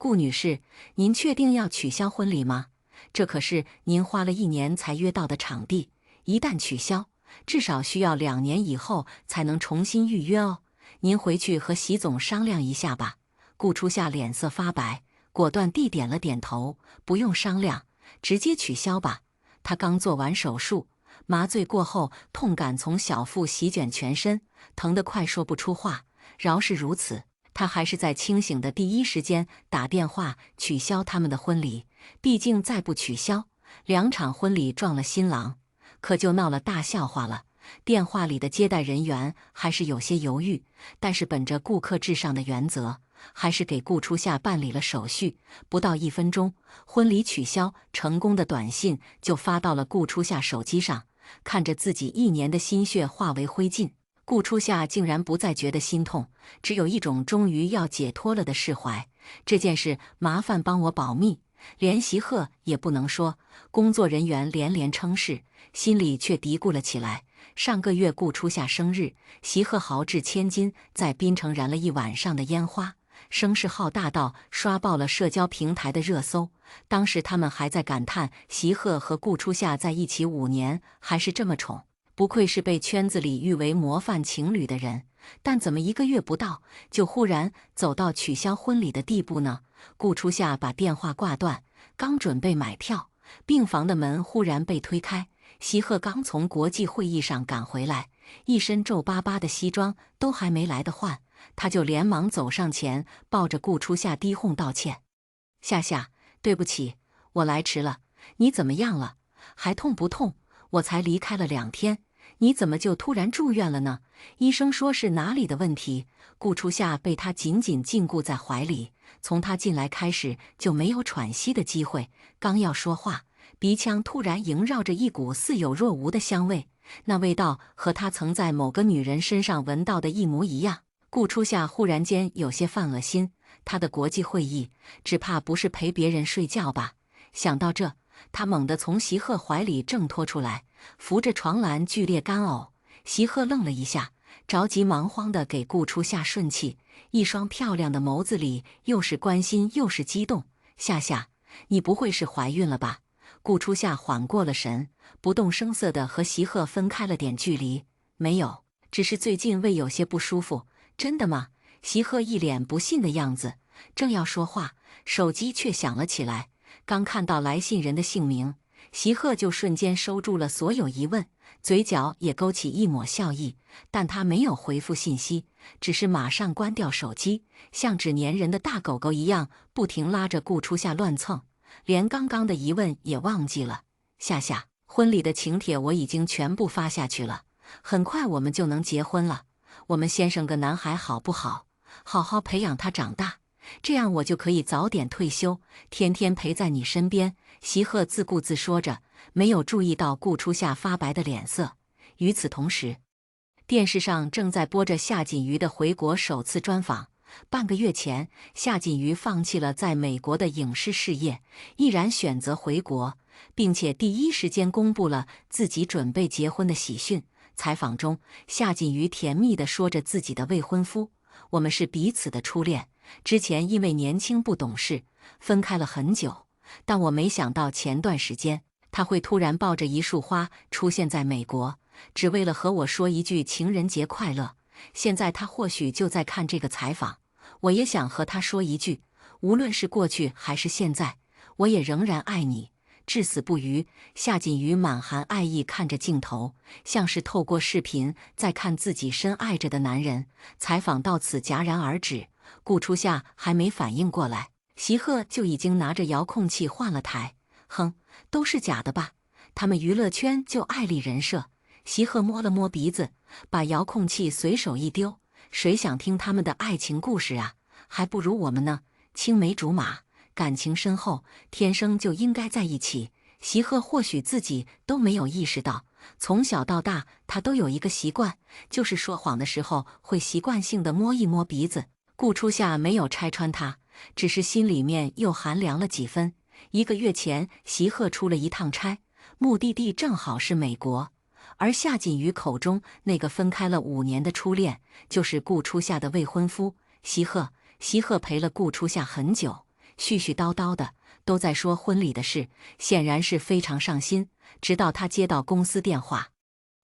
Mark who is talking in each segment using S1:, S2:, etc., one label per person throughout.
S1: 顾女士，您确定要取消婚礼吗？这可是您花了1年才约到的场地，一旦取消，至少需要2年以后才能重新预约哦。您回去和习总商量一下吧。顾初夏脸色发白，果断地点了点头，不用商量，直接取消吧。他刚做完手术，麻醉过后，痛感从小腹席卷全身，疼得快说不出话。饶是如此，他还是在清醒的第一时间打电话取消他们的婚礼。毕竟再不取消，2场婚礼撞了新郎，可就闹了大笑话了。电话里的接待人员还是有些犹豫，但是本着顾客至上的原则，还是给顾初夏办理了手续。不到1分钟，婚礼取消成功的短信就发到了顾初夏手机上。看着自己1年的心血化为灰烬，顾初夏竟然不再觉得心痛，只有一种终于要解脱了的释怀。这件事麻烦帮我保密，连席鹤也不能说。工作人员连连称是，心里却嘀咕了起来。上个月顾初夏生日，席鹤豪掷千金在滨城燃了1晚上的烟花，声势浩大到刷爆了社交平台的热搜。当时他们还在感叹席鹤和顾初夏在一起5年还是这么宠，不愧是被圈子里誉为模范情侣的人。但怎么1个月不到，就忽然走到取消婚礼的地步呢？顾初夏把电话挂断，刚准备买票，病房的门忽然被推开。席鹤刚从国际会议上赶回来，一身皱巴巴的西装都还没来得换，他就连忙走上前，抱着顾初夏低哄道歉：“夏夏，对不起，我来迟了。你怎么样了？还痛不痛？我才离开了2天，你怎么就突然住院了呢？医生说是哪里的问题？”顾初夏被他紧紧禁锢在怀里，从他进来开始就没有喘息的机会。刚要说话，鼻腔突然萦绕着一股似有若无的香味，那味道和他曾在某个女人身上闻到的一模一样。顾初夏忽然间有些犯恶心，他的国际会议只怕不是陪别人睡觉吧？想到这，他猛地从席鹤怀里挣脱出来，扶着床栏剧烈干呕。席鹤愣了一下，着急忙慌地给顾初夏顺气，一双漂亮的眸子里又是关心又是激动：“夏夏，你不会是怀孕了吧？”顾初夏缓过了神，不动声色地和席鹤分开了点距离：“没有，只是最近胃有些不舒服。”“真的吗？”席鹤一脸不信的样子，正要说话，手机却响了起来。刚看到来信人的姓名，席鹤就瞬间收住了所有疑问，嘴角也勾起一抹笑意，但他没有回复信息，只是马上关掉手机，像只粘人的大狗狗一样，不停拉着顾初夏乱蹭，连刚刚的疑问也忘记了。“夏夏，婚礼的请帖我已经全部发下去了，很快我们就能结婚了。我们先生个男孩好不好？好好培养他长大，这样我就可以早点退休，天天陪在你身边。”席鹤自顾自说着，没有注意到顾初夏发白的脸色。与此同时，电视上正在播着夏锦瑜的回国首次专访。半个月前，夏锦瑜放弃了在美国的影视事业，毅然选择回国，并且第一时间公布了自己准备结婚的喜讯。采访中，夏锦瑜甜蜜地说着自己的未婚夫：“我们是彼此的初恋，之前因为年轻不懂事，分开了很久，但我没想到前段时间他会突然抱着一束花出现在美国，只为了和我说一句情人节快乐。现在他或许就在看这个采访，我也想和他说一句，无论是过去还是现在，我也仍然爱你，至死不渝。”夏锦瑜满含爱意看着镜头，像是透过视频在看自己深爱着的男人。采访到此戛然而止，顾初夏还没反应过来，席鹤就已经拿着遥控器换了台。“哼，都是假的吧？他们娱乐圈就爱立人设。”席鹤摸了摸鼻子，把遥控器随手一丢：“谁想听他们的爱情故事啊？还不如我们呢，青梅竹马，感情深厚，天生就应该在一起。”席鹤或许自己都没有意识到，从小到大他都有一个习惯，就是说谎的时候会习惯性的摸一摸鼻子。顾初夏没有拆穿他，只是心里面又寒凉了几分。1个月前，席鹤出了一趟差，目的地正好是美国，而夏锦瑜口中那个分开了5年的初恋，就是顾初夏的未婚夫席鹤。席鹤陪了顾初夏很久，絮絮叨叨的都在说婚礼的事，显然是非常上心。直到他接到公司电话，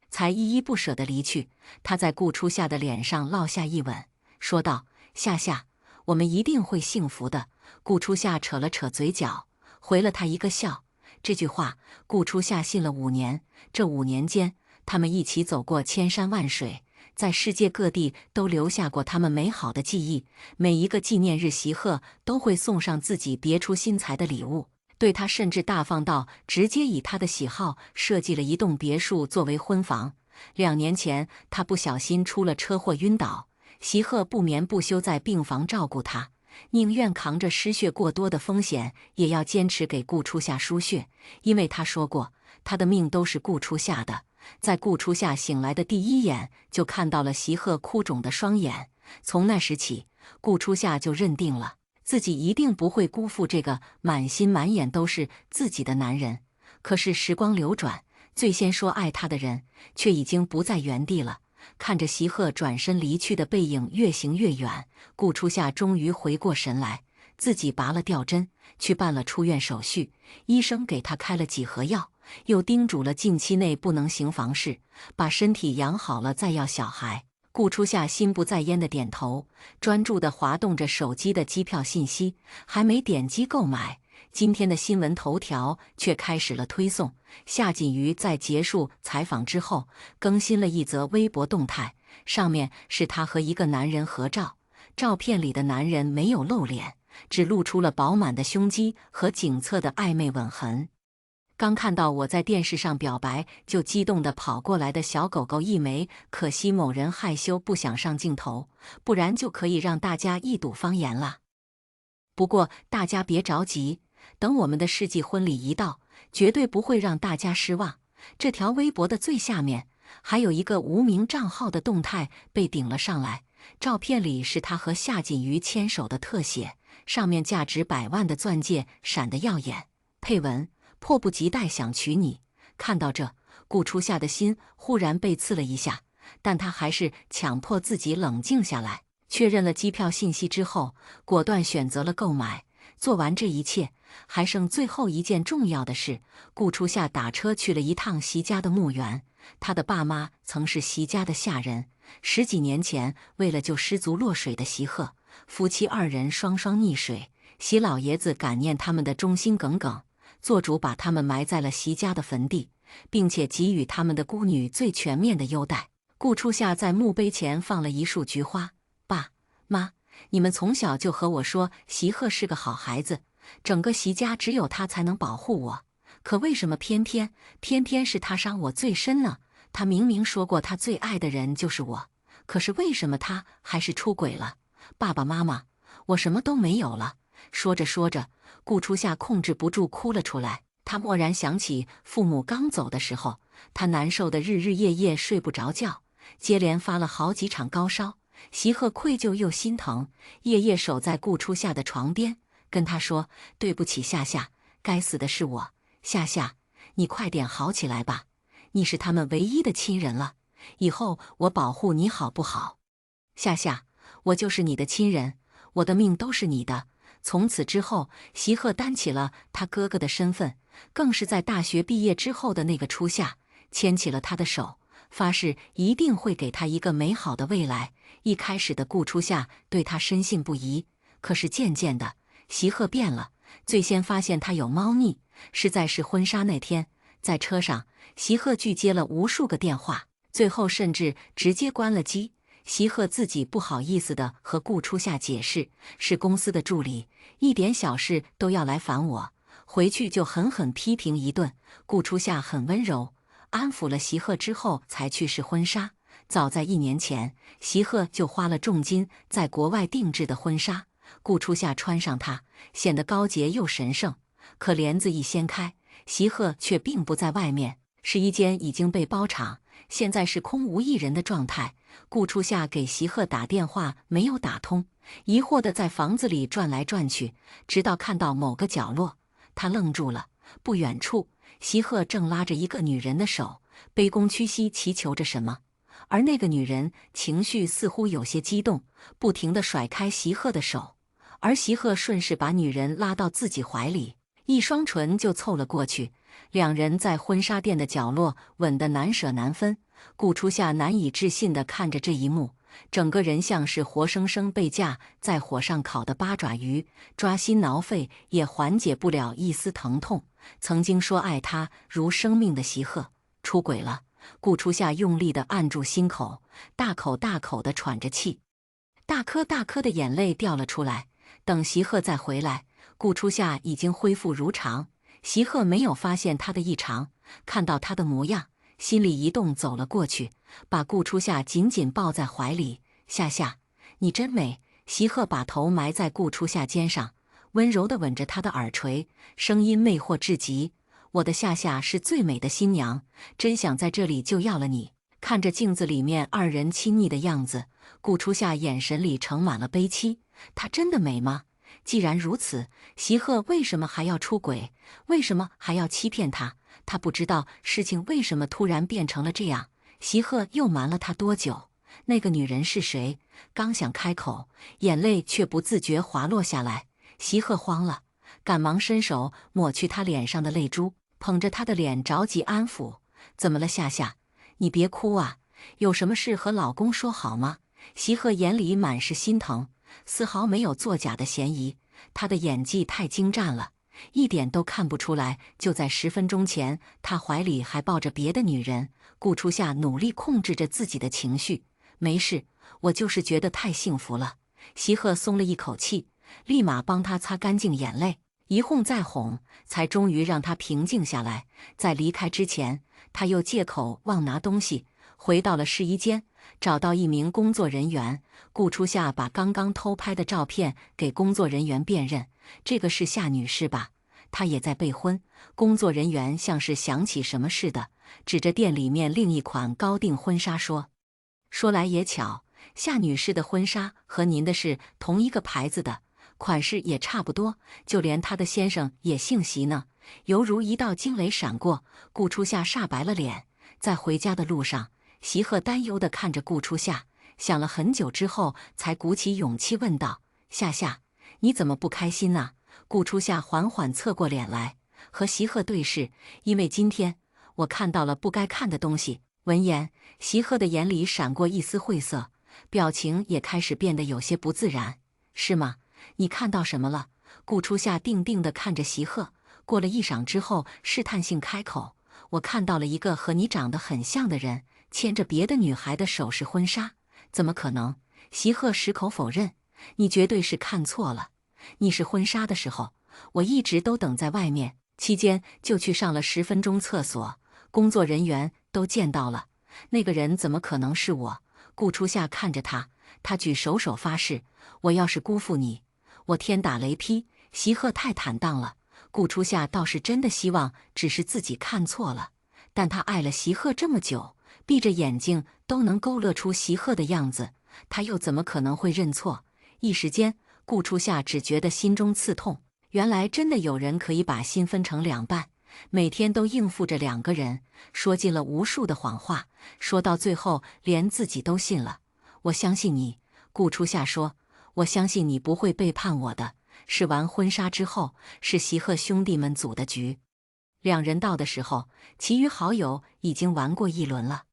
S1: 才依依不舍地离去。他在顾初夏的脸上落下一吻，说道：“夏夏，我们一定会幸福的。”顾初夏扯了扯嘴角，回了他一个笑。这句话，顾初夏信了5年。这5年间，他们一起走过千山万水，在世界各地都留下过他们美好的记忆。每一个纪念日，席鹤都会送上自己别出心裁的礼物，对他甚至大方到直接以他的喜好设计了一栋别墅作为婚房。2年前，他不小心出了车祸晕倒，席鹤不眠不休在病房照顾他，宁愿扛着失血过多的风险，也要坚持给顾初夏输血，因为他说过，他的命都是顾初夏的。在顾初夏醒来的第一眼，就看到了席鹤哭肿的双眼。从那时起，顾初夏就认定了自己一定不会辜负这个满心满眼都是自己的男人。可是时光流转，最先说爱他的人却已经不在原地了。看着席鹤转身离去的背影越行越远，顾初夏终于回过神来，自己拔了吊针，去办了出院手续。医生给他开了几盒药，又叮嘱了近期内不能行房事，把身体养好了再要小孩。顾初夏心不在焉的点头，专注地滑动着手机的机票信息，还没点击购买，今天的新闻头条却开始了推送。夏锦瑜在结束采访之后，更新了一则微博动态，上面是他和一个男人合照，照片里的男人没有露脸，只露出了饱满的胸肌和颈侧的暧昧吻痕。刚看到我在电视上表白，就激动地跑过来的小狗狗一枚，可惜某人害羞不想上镜头，不然就可以让大家一睹芳颜了。不过大家别着急，等我们的世纪婚礼一到，绝对不会让大家失望。这条微博的最下面还有一个无名账号的动态被顶了上来，照片里是他和夏锦瑜牵手的特写，上面价值100万的钻戒闪得耀眼，配文：迫不及待想娶你。看到这，顾初夏的心忽然被刺了一下，但他还是强迫自己冷静下来，确认了机票信息之后，果断选择了购买。做完这一切，还剩最后一件重要的事。顾初夏打车去了一趟席家的墓园，他的爸妈曾是席家的下人，10几年前为了救失足落水的席鹤，夫妻2人双双溺水，席老爷子感念他们的忠心耿耿，做主把他们埋在了席家的坟地，并且给予他们的孤女最全面的优待。顾初夏在墓碑前放了一束菊花。爸妈，你们从小就和我说席鹤是个好孩子，整个席家只有他才能保护我，可为什么偏偏是他伤我最深呢？他明明说过他最爱的人就是我，可是为什么他还是出轨了？爸爸妈妈，我什么都没有了。说着说着，顾初夏控制不住哭了出来。他蓦然想起父母刚走的时候，他难受的日日夜夜睡不着觉，接连发了好几场高烧。席鹤愧疚又心疼，夜夜守在顾初夏的床边，跟他说：“对不起夏夏，该死的是我。夏夏，你快点好起来吧，你是他们唯一的亲人了，以后我保护你好不好？夏夏，我就是你的亲人，我的命都是你的。”从此之后，席鹤担起了他哥哥的身份，更是在大学毕业之后的那个初夏，牵起了他的手，发誓一定会给他一个美好的未来。一开始的顾初夏对他深信不疑，可是渐渐的，席鹤变了。最先发现他有猫腻，是在试婚纱那天，在车上，席鹤拒接了无数个电话，最后甚至直接关了机。席鹤自己不好意思地和顾初夏解释，是公司的助理，一点小事都要来烦我，回去就狠狠批评一顿。顾初夏很温柔，安抚了席鹤之后才去试婚纱。早在1年前，席鹤就花了重金在国外定制的婚纱，顾初夏穿上它，显得高洁又神圣。可帘子一掀开，席鹤却并不在外面，试衣间已经被包场，现在是空无一人的状态。顾初夏给席鹤打电话没有打通，疑惑地在房子里转来转去，直到看到某个角落，他愣住了。不远处，席鹤正拉着一个女人的手，卑躬屈膝祈求着什么，而那个女人情绪似乎有些激动，不停地甩开席鹤的手。而席鹤顺势把女人拉到自己怀里，一双唇就凑了过去，两人在婚纱店的角落吻得难舍难分。顾初夏难以置信地看着这一幕，整个人像是活生生被架在火上烤的八爪鱼，抓心挠肺也缓解不了一丝疼痛。曾经说爱他如生命的席鹤出轨了，顾初夏用力地按住心口，大口大口地喘着气，大颗大颗的眼泪掉了出来。等席鹤再回来，顾初夏已经恢复如常。席鹤没有发现他的异常，看到他的模样，心里一动，走了过去，把顾初夏紧紧抱在怀里。夏夏，你真美。席鹤把头埋在顾初夏肩上，温柔地吻着她的耳垂，声音魅惑至极。我的夏夏是最美的新娘，真想在这里就要了你。看着镜子里面二人亲昵的样子，顾初夏眼神里盛满了悲戚。她真的美吗？既然如此，席鹤为什么还要出轨？为什么还要欺骗他？他不知道事情为什么突然变成了这样。席鹤又瞒了他多久？那个女人是谁？刚想开口，眼泪却不自觉滑落下来。席鹤慌了，赶忙伸手抹去他脸上的泪珠，捧着他的脸着急安抚：“怎么了，夏夏？你别哭啊，有什么事和老公说好吗？”席鹤眼里满是心疼，丝毫没有作假的嫌疑。他的演技太精湛了，一点都看不出来。就在10分钟前，他怀里还抱着别的女人。顾初夏努力控制着自己的情绪：“没事，我就是觉得太幸福了。”席鹤松了一口气，立马帮他擦干净眼泪，一哄再哄，才终于让他平静下来。在离开之前，他又借口忘拿东西，回到了试衣间，找到一名工作人员。顾初夏把刚刚偷拍的照片给工作人员辨认：“这个是夏女士吧？她也在备婚。”工作人员像是想起什么似的，指着店里面另一款高定婚纱说：“说来也巧，夏女士的婚纱和您的是同一个牌子的，款式也差不多，就连她的先生也姓席呢。”犹如一道惊雷闪过，顾初夏煞白了脸。在回家的路上，席鹤担忧地看着顾初夏，想了很久之后，才鼓起勇气问道：“夏夏，你怎么不开心呢？”顾初夏缓缓侧过脸来，和席鹤对视：“因为今天我看到了不该看的东西。”闻言，席鹤的眼里闪过一丝晦涩，表情也开始变得有些不自然。“是吗？你看到什么了？”顾初夏定定地看着席鹤，过了一晌之后，试探性开口：“我看到了一个和你长得很像的人，牵着别的女孩的手是婚纱。”“怎么可能？”席鹤矢口否认：“你绝对是看错了。你是婚纱的时候，我一直都等在外面，期间就去上了10分钟厕所，工作人员都见到了。那个人怎么可能是我？”顾初夏看着他，他举手发誓：“我要是辜负你，我天打雷劈。”席鹤太坦荡了，顾初夏倒是真的希望只是自己看错了，但他爱了席鹤这么久，闭着眼睛都能勾勒出席鹤的样子，他又怎么可能会认错？一时间，顾初夏只觉得心中刺痛。原来真的有人可以把心分成两半，每天都应付着2个人，说尽了无数的谎话，说到最后连自己都信了。“我相信你。”顾初夏说，“我相信你不会背叛我的。”试完婚纱之后，是席鹤兄弟们组的局。2人到的时候，其余好友已经玩过一轮了。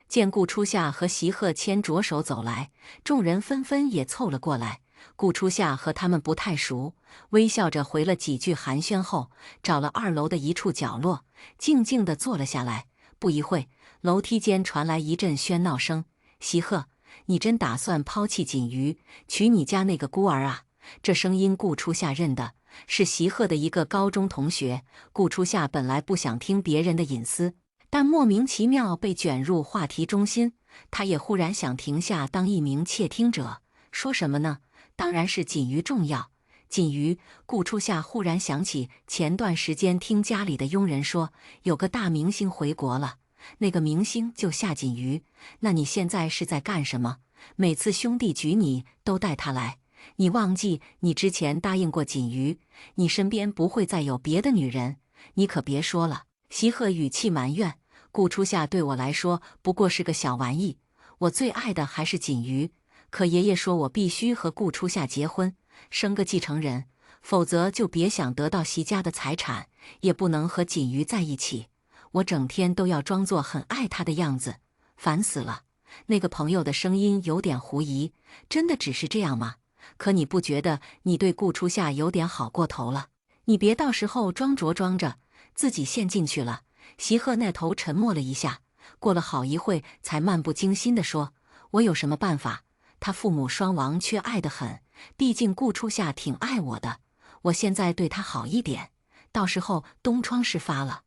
S1: 见顾初夏和席鹤牵着手走来，众人纷纷也凑了过来。顾初夏和他们不太熟，微笑着回了几句寒暄后，找了2楼的一处角落，静静地坐了下来。不一会，楼梯间传来一阵喧闹声：“席鹤，你真打算抛弃锦瑜，娶你家那个孤儿啊？”这声音顾初夏认的，是席鹤的一个高中同学。顾初夏本来不想听别人的隐私，但莫名其妙被卷入话题中心，他也忽然想停下当一名窃听者。说什么呢？当然是锦瑜重要。锦瑜，顾初夏忽然想起前段时间听家里的佣人说，有个大明星回国了，那个明星就夏锦瑜。那你现在是在干什么？每次兄弟局你都带他来，你忘记你之前答应过锦瑜，你身边不会再有别的女人，你可别说了。席鹤语气埋怨：“顾初夏对我来说不过是个小玩意，我最爱的还是锦瑜。可爷爷说我必须和顾初夏结婚，生个继承人，否则就别想得到席家的财产，也不能和锦瑜在一起。我整天都要装作很爱他的样子，烦死了。那个朋友的声音有点狐疑，真的只是这样吗？可你不觉得你对顾初夏有点好过头了？你别到时候装着自己陷进去了。席鹤那头沉默了一下，过了好一会才漫不经心地说：“我有什么办法？他父母双亡却爱得很，毕竟顾初夏挺爱我的，我现在对他好一点，到时候东窗事发了。”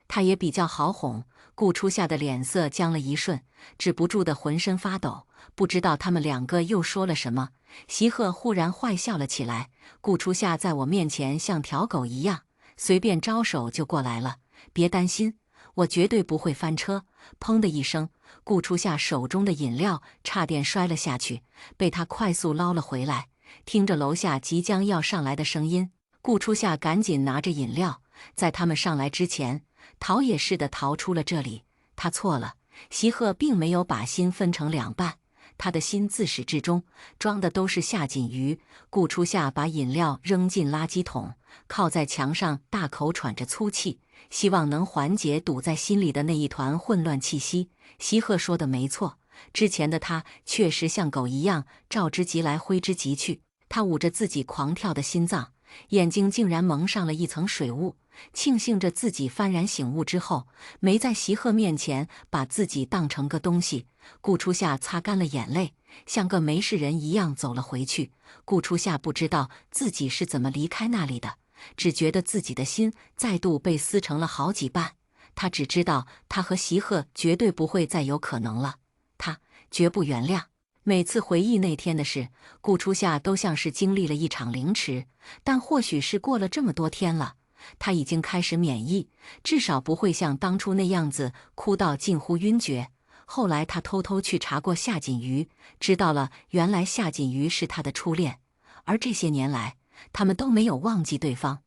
S1: 他也比较好哄。顾初夏的脸色僵了一瞬，止不住的浑身发抖，不知道他们两个又说了什么。席鹤忽然坏笑了起来。顾初夏在我面前像条狗一样，随便招手就过来了。别担心，我绝对不会翻车。砰的一声，顾初夏手中的饮料差点摔了下去，被他快速捞了回来。听着楼下即将要上来的声音，顾初夏赶紧拿着饮料，在他们上来之前，逃也似的逃出了这里。他错了，席鹤并没有把心分成两半，他的心自始至终装的都是夏锦瑜。顾初夏把饮料扔进垃圾桶，靠在墙上大口喘着粗气，希望能缓解堵在心里的那一团混乱气息。席鹤说的没错，之前的他确实像狗一样召之即来挥之即去。他捂着自己狂跳的心脏，眼睛竟然蒙上了一层水雾，庆幸着自己幡然醒悟之后，没在席鹤面前把自己当成个东西。顾初夏擦干了眼泪，像个没事人一样走了回去。顾初夏不知道自己是怎么离开那里的，只觉得自己的心再度被撕成了好几半。他只知道他和席鹤绝对不会再有可能了，他绝不原谅。每次回忆那天的事，顾初夏都像是经历了一场凌迟，但或许是过了这么多天了，他已经开始免疫，至少不会像当初那样子哭到近乎晕厥。后来他偷偷去查过夏锦瑜，知道了原来夏锦瑜是他的初恋，而这些年来，他们都没有忘记对方。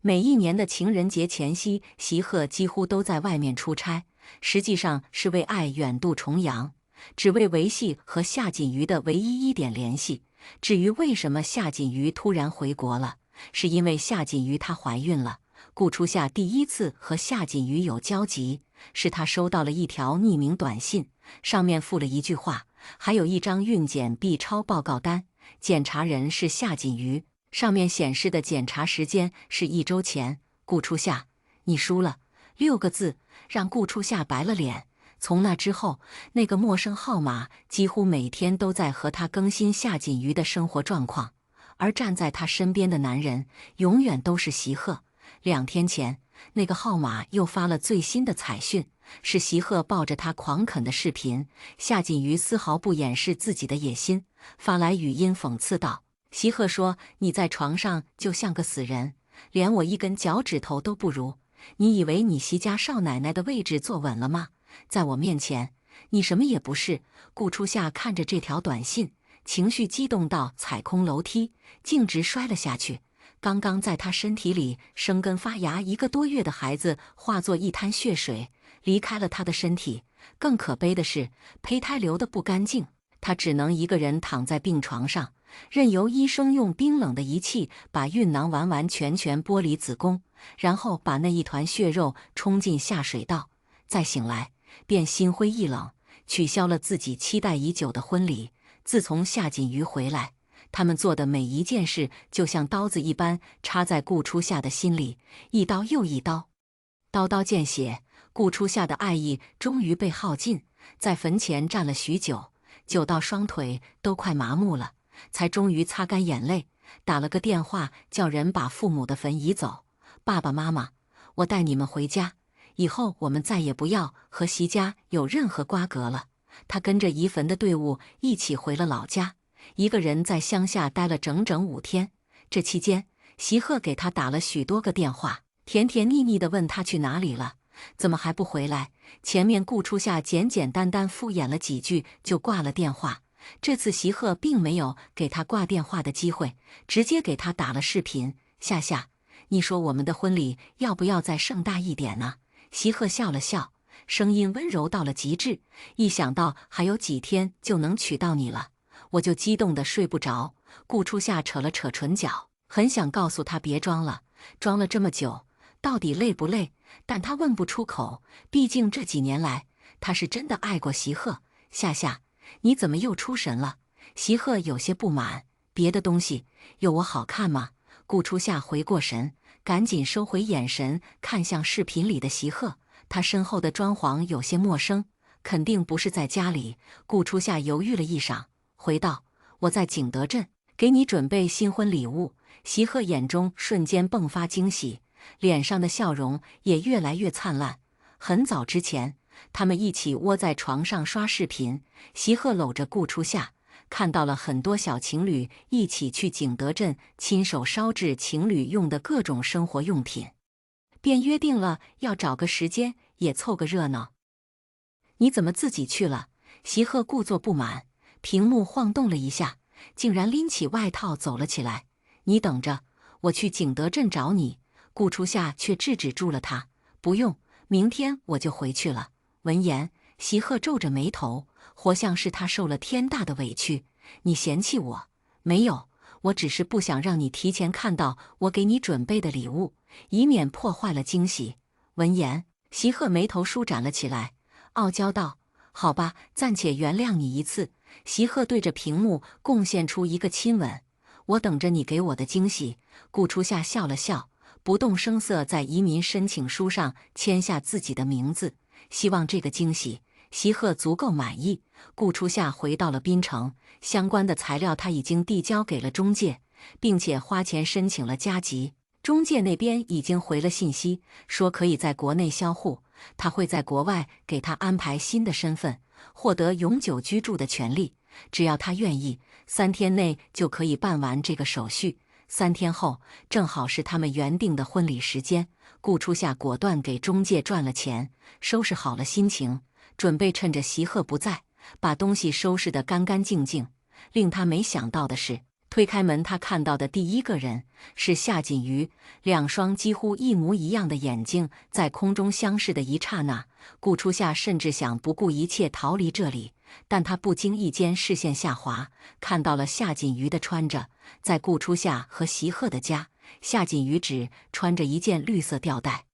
S1: 每一年的情人节前夕，席鹤几乎都在外面出差，实际上是为爱远渡重洋，只为维系和夏锦瑜的唯一一点联系。至于为什么夏锦瑜突然回国了，是因为夏锦瑜她怀孕了。顾初夏第一次和夏锦瑜有交集，是他收到了一条匿名短信，上面附了一句话，还有一张孕检 B 超报告单，检查人是夏锦瑜，上面显示的检查时间是1周前。顾初夏，你输了，6个字，让顾初夏白了脸。从那之后，那个陌生号码几乎每天都在和他更新夏锦瑜的生活状况，而站在他身边的男人永远都是席鹤。2天前，那个号码又发了最新的彩讯，是席鹤抱着他狂啃的视频。夏锦瑜丝毫不掩饰自己的野心，发来语音讽刺道：“席鹤说你在床上就像个死人，连我一根脚趾头都不如。你以为你席家少奶奶的位置坐稳了吗？在我面前，你什么也不是。”顾初夏看着这条短信，情绪激动到踩空楼梯，径直摔了下去。刚刚在他身体里生根发芽1个多月的孩子，化作一滩血水，离开了他的身体。更可悲的是，胚胎流得不干净，他只能一个人躺在病床上，任由医生用冰冷的仪器把孕囊完完全全剥离子宫，然后把那一团血肉冲进下水道。再醒来，便心灰意冷，取消了自己期待已久的婚礼。自从夏锦瑜回来，他们做的每一件事就像刀子一般插在顾初夏的心里，一刀又一刀，刀刀见血。顾初夏的爱意终于被耗尽，在坟前站了许久，久到双腿都快麻木了，才终于擦干眼泪，打了个电话叫人把父母的坟移走。爸爸妈妈，我带你们回家，以后我们再也不要和席家有任何瓜葛了。他跟着移坟的队伍一起回了老家，一个人在乡下待了整整5天。这期间，席鹤给他打了许多个电话，甜甜蜜蜜地问他去哪里了，怎么还不回来。前面顾初夏简简单单敷衍了几句就挂了电话，这次席鹤并没有给他挂电话的机会，直接给他打了视频。夏夏，你说我们的婚礼要不要再盛大一点呢？席鹤笑了笑，声音温柔到了极致。一想到还有几天就能娶到你了，我就激动得睡不着。顾初夏扯了扯唇角，很想告诉他别装了，装了这么久，到底累不累？但他问不出口，毕竟这几年来，他是真的爱过席鹤。夏夏，你怎么又出神了？席鹤有些不满，别的东西有我好看吗？顾初夏回过神，赶紧收回眼神，看向视频里的席鹤。他身后的装潢有些陌生，肯定不是在家里。顾初夏犹豫了一晌，回道：“我在景德镇给你准备新婚礼物。”席鹤眼中瞬间迸发惊喜，脸上的笑容也越来越灿烂。很早之前，他们一起窝在床上刷视频，席鹤搂着顾初夏，看到了很多小情侣一起去景德镇亲手烧制情侣用的各种生活用品，便约定了要找个时间也凑个热闹。你怎么自己去了？席鹤故作不满，屏幕晃动了一下，竟然拎起外套走了起来。你等着，我去景德镇找你。顾初夏却制止住了他，不用，明天我就回去了。闻言，席鹤皱着眉头，活像是他受了天大的委屈。你嫌弃我？没有，我只是不想让你提前看到我给你准备的礼物，以免破坏了惊喜。闻言，席鹤眉头舒展了起来，傲娇道：“好吧，暂且原谅你一次。”席鹤对着屏幕贡献出一个亲吻。我等着你给我的惊喜。顾初夏笑了笑，不动声色在移民申请书上签下自己的名字，希望这个惊喜席鹤足够满意。顾初夏回到了槟城，相关的材料他已经递交给了中介，并且花钱申请了加急。中介那边已经回了信息，说可以在国内销户，他会在国外给他安排新的身份，获得永久居住的权利。只要他愿意，3天内就可以办完这个手续。3天后，正好是他们原定的婚礼时间。顾初夏果断给中介赚了钱，收拾好了心情，准备趁着席鹤不在，把东西收拾得干干净净。令他没想到的是，推开门，他看到的第一个人是夏锦瑜，两双几乎一模一样的眼睛在空中相视的一刹那，顾初夏甚至想不顾一切逃离这里。但他不经意间视线下滑，看到了夏锦瑜的穿着。在顾初夏和席鹤的家，夏锦瑜只穿着一件绿色吊带，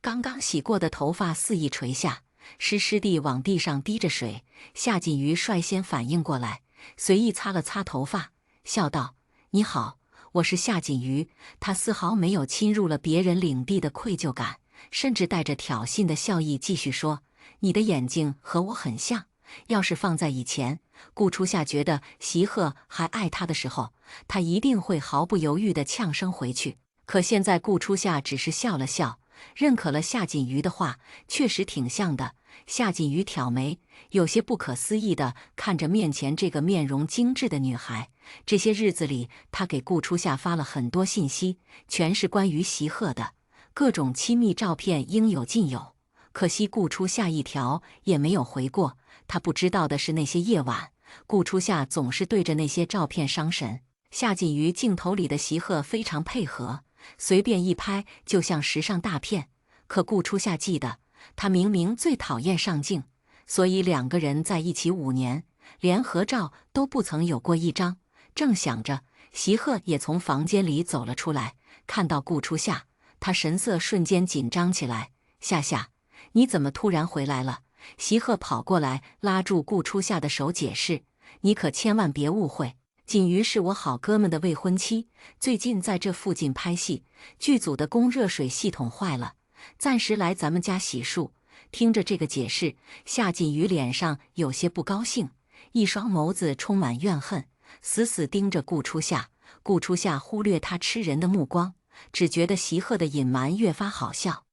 S1: 刚刚洗过的头发肆意垂下，湿湿地往地上滴着水。夏锦瑜率先反应过来，随意擦了擦头发，笑道：“你好，我是夏锦瑜。”他丝毫没有侵入了别人领地的愧疚感，甚至带着挑衅的笑意继续说：“你的眼睛和我很像。”要是放在以前，顾初夏觉得席鹤还爱他的时候，他一定会毫不犹豫地呛声回去。可现在顾初夏只是笑了笑，认可了夏锦瑜的话，确实挺像的。夏锦瑜挑眉，有些不可思议地看着面前这个面容精致的女孩。这些日子里，他给顾初夏发了很多信息，全是关于席鹤的，各种亲密照片应有尽有。可惜顾初夏一条也没有回过。他不知道的是，那些夜晚，顾初夏总是对着那些照片伤神。夏锦瑜镜头里的席鹤非常配合，随便一拍就像时尚大片。可顾初夏记得，他明明最讨厌上镜，所以2个人在一起5年，连合照都不曾有过一张。正想着，席鹤也从房间里走了出来，看到顾初夏，他神色瞬间紧张起来。夏夏，你怎么突然回来了？席鹤跑过来拉住顾初夏的手解释：“你可千万别误会，锦瑜是我好哥们的未婚妻，最近在这附近拍戏，剧组的供热水系统坏了，暂时来咱们家洗漱。”听着这个解释，夏锦瑜脸上有些不高兴，一双眸子充满怨恨，死死盯着顾初夏。顾初夏忽略他吃人的目光，只觉得席鹤的隐瞒越发好笑。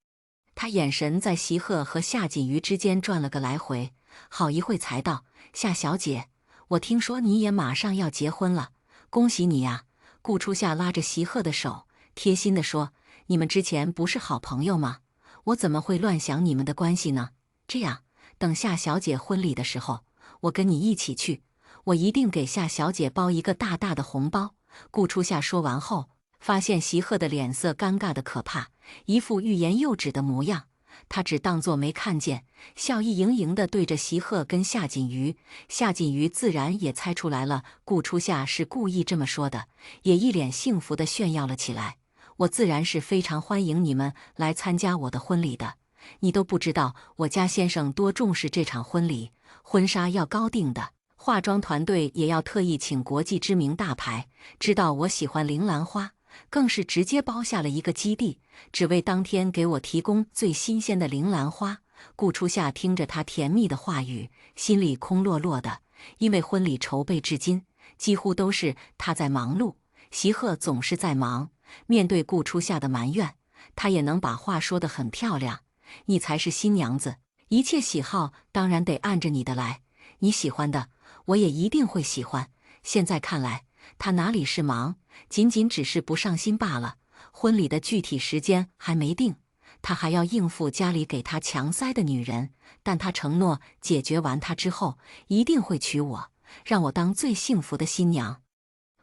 S1: 他眼神在席鹤和夏锦瑜之间转了个来回，好一会才道：“夏小姐，我听说你也马上要结婚了，恭喜你呀！”顾初夏拉着席鹤的手，贴心地说：“你们之前不是好朋友吗？我怎么会乱想你们的关系呢？这样，等夏小姐婚礼的时候，我跟你一起去，我一定给夏小姐包一个大大的红包。”顾初夏说完后，发现席鹤的脸色尴尬的可怕，一副欲言又止的模样。他只当作没看见，笑意盈盈地对着席鹤跟夏锦瑜。夏锦瑜自然也猜出来了，顾初夏是故意这么说的，也一脸幸福地炫耀了起来。我自然是非常欢迎你们来参加我的婚礼的。你都不知道我家先生多重视这场婚礼，婚纱要高定的，化妆团队也要特意请国际知名大牌。知道我喜欢铃兰花，更是直接包下了一个基地，只为当天给我提供最新鲜的铃兰花。顾初夏听着他甜蜜的话语，心里空落落的，因为婚礼筹备至今，几乎都是他在忙碌，席鹤总是在忙。面对顾初夏的埋怨，他也能把话说得很漂亮。你才是新娘子，一切喜好当然得按着你的来，你喜欢的，我也一定会喜欢。现在看来，他哪里是忙，仅仅只是不上心罢了。婚礼的具体时间还没定，他还要应付家里给他强塞的女人，但他承诺解决完他之后，一定会娶我，让我当最幸福的新娘。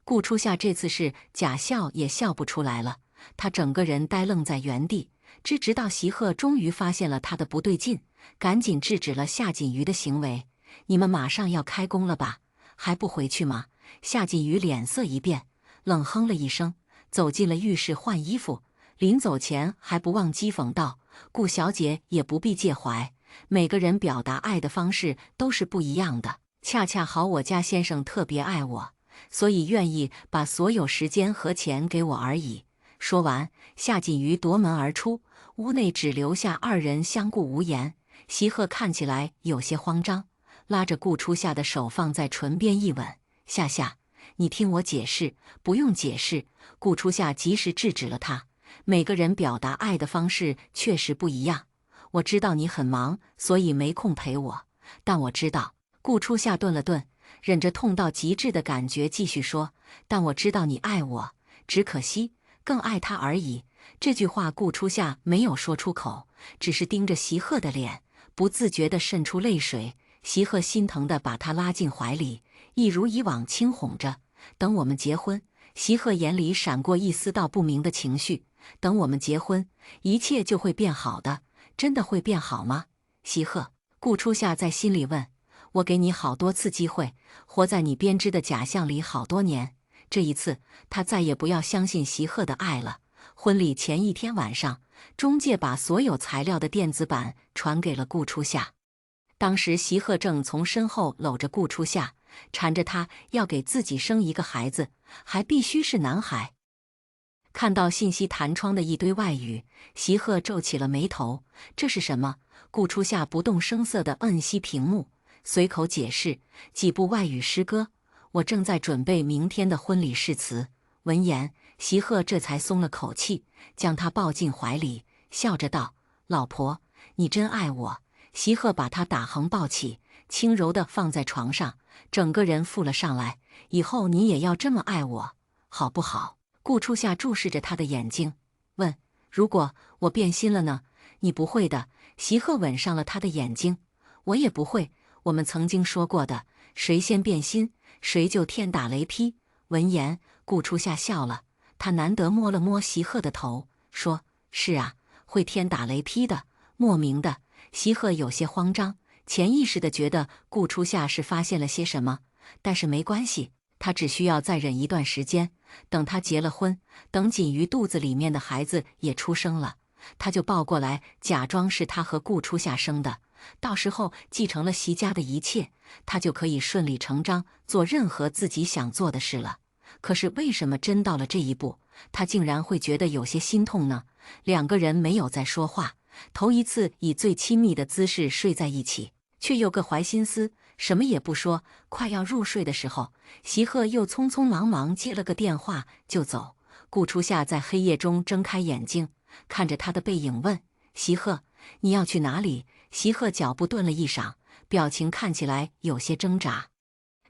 S1: 顾初夏这次是假笑也笑不出来了，他整个人呆愣在原地，直到席鹤终于发现了他的不对劲，赶紧制止了夏锦瑜的行为。你们马上要开工了吧？还不回去吗？夏锦瑜脸色一变，冷哼了一声，走进了浴室换衣服。临走前还不忘讥讽道：“顾小姐也不必介怀，每个人表达爱的方式都是不一样的，恰恰好我家先生特别爱我，所以愿意把所有时间和钱给我而已。”说完，夏锦瑜夺门而出，屋内只留下二人相顾无言。席鹤看起来有些慌张，拉着顾初夏的手放在唇边一吻：“夏夏，你听我解释。”“不用解释。”顾初夏及时制止了他。每个人表达爱的方式确实不一样，我知道你很忙，所以没空陪我。但我知道，顾初夏顿了顿，忍着痛到极致的感觉继续说：“但我知道你爱我，只可惜更爱他而已。”这句话顾初夏没有说出口，只是盯着席鹤的脸，不自觉地渗出泪水。席鹤心疼地把他拉进怀里，一如以往轻哄着：“等我们结婚。”席鹤眼里闪过一丝道不明的情绪：“等我们结婚，一切就会变好的。真的会变好吗？”席鹤，顾初夏在心里问：“我给你好多次机会，活在你编织的假象里好多年，这一次，他再也不要相信席鹤的爱了。”婚礼前一天晚上，中介把所有材料的电子版传给了顾初夏。当时席鹤正从身后搂着顾初夏，缠着他要给自己生一个孩子，还必须是男孩。看到信息弹窗的一堆外语，席鹤皱起了眉头。这是什么？顾初夏不动声色地摁熄屏幕，随口解释：“几部外语诗歌，我正在准备明天的婚礼誓词。”闻言，席鹤这才松了口气，将他抱进怀里，笑着道：“老婆，你真爱我。”席鹤把他打横抱起，轻柔地放在床上，整个人附了上来。“以后你也要这么爱我，好不好？”顾初夏注视着他的眼睛，问：“如果我变心了呢？”“你不会的。”席鹤吻上了他的眼睛。“我也不会。我们曾经说过的，谁先变心，谁就天打雷劈。”闻言，顾初夏笑了，他难得摸了摸席鹤的头，说：“是啊，会天打雷劈的。”莫名的，席鹤有些慌张，潜意识地觉得顾初夏是发现了些什么，但是没关系，他只需要再忍一段时间，等他结了婚，等锦瑜肚子里面的孩子也出生了，他就抱过来，假装是他和顾初夏生的。到时候继承了席家的一切，他就可以顺理成章做任何自己想做的事了。可是为什么真到了这一步，他竟然会觉得有些心痛呢？两个人没有再说话，头一次以最亲密的姿势睡在一起，却又各怀心思，什么也不说。快要入睡的时候，席鹤又匆匆忙忙接了个电话就走。顾初夏在黑夜中睁开眼睛，看着他的背影问：“席鹤，你要去哪里？”席鹤脚步顿了一晌，表情看起来有些挣扎，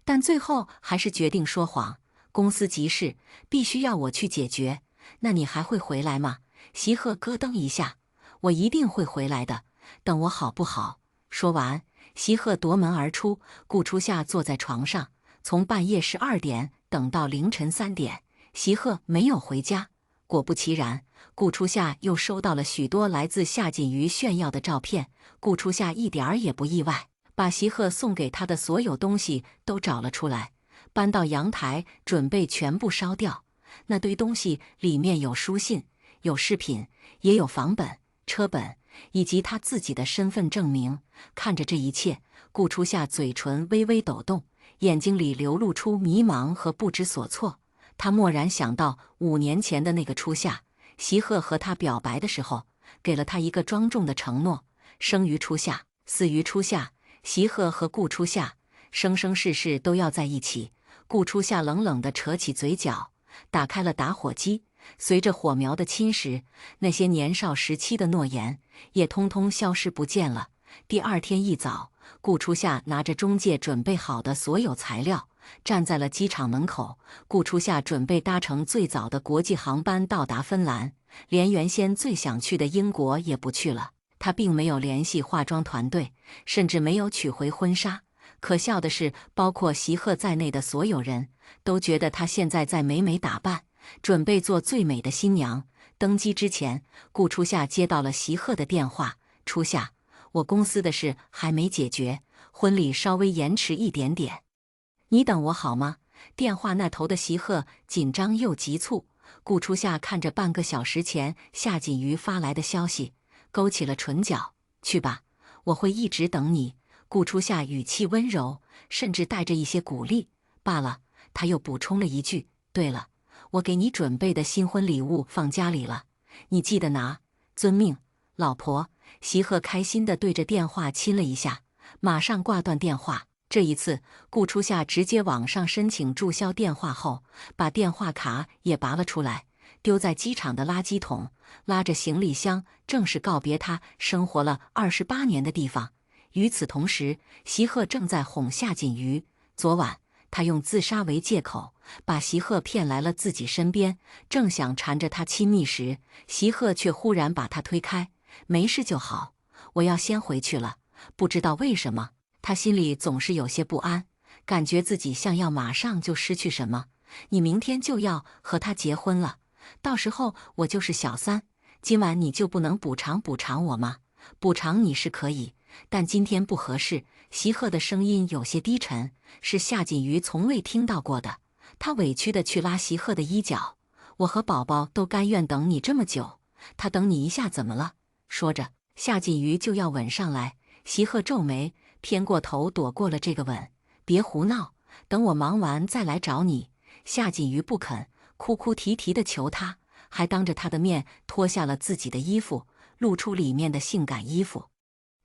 S1: 但最后还是决定说谎：“公司急事，必须要我去解决。”“那你还会回来吗？”席鹤咯噔一下：“我一定会回来的，等我好不好？”说完，席鹤夺门而出。顾初夏坐在床上，从半夜12点等到凌晨3点，席鹤没有回家。果不其然，顾初夏又收到了许多来自夏锦瑜炫耀的照片。顾初夏一点儿也不意外，把席鹤送给他的所有东西都找了出来，搬到阳台，准备全部烧掉。那堆东西里面有书信，有饰品，也有房本、车本，以及他自己的身份证明。看着这一切，顾初夏嘴唇微微抖动，眼睛里流露出迷茫和不知所措。他蓦然想到5年前的那个初夏，席鹤和他表白的时候，给了他一个庄重的承诺：生于初夏，死于初夏。席鹤和顾初夏生生世世都要在一起。顾初夏冷冷地扯起嘴角，打开了打火机。随着火苗的侵蚀，那些年少时期的诺言也通通消失不见了。第二天一早，顾初夏拿着中介准备好的所有材料，站在了机场门口。顾初夏准备搭乘最早的国际航班到达芬兰，连原先最想去的英国也不去了。他并没有联系化妆团队，甚至没有取回婚纱。可笑的是，包括席鹤在内的所有人都觉得他现在在美美打扮，准备做最美的新娘。登机之前，顾初夏接到了席鹤的电话：初夏，我公司的事还没解决，婚礼稍微延迟一点点，你等我好吗？电话那头的席鹤紧张又急促。顾初夏看着半个小时前夏锦瑜发来的消息，勾起了唇角。去吧，我会一直等你。顾初夏语气温柔，甚至带着一些鼓励。罢了，他又补充了一句：对了，我给你准备的新婚礼物放家里了，你记得拿。遵命，老婆。席鹤开心地对着电话亲了一下，马上挂断电话。这一次，顾初夏直接网上申请注销电话后，把电话卡也拔了出来，丢在机场的垃圾桶，拉着行李箱正式告别他生活了28年的地方。与此同时，席鹤正在哄夏锦瑜。昨晚，他用自杀为借口，把席鹤骗来了自己身边，正想缠着他亲密时，席鹤却忽然把他推开：没事就好，我要先回去了。不知道为什么，他心里总是有些不安，感觉自己像要马上就失去什么。你明天就要和他结婚了，到时候我就是小三，今晚你就不能补偿我吗？补偿你是可以，但今天不合适。席鹤的声音有些低沉，是夏锦瑜从未听到过的。他委屈地去拉席鹤的衣角：我和宝宝都甘愿等你这么久，他等你一下怎么了？说着，夏锦瑜就要吻上来。席鹤皱眉，偏过头躲过了这个吻。别胡闹，等我忙完再来找你。夏锦瑜不肯，哭哭啼啼地求他，还当着他的面脱下了自己的衣服，露出里面的性感衣服。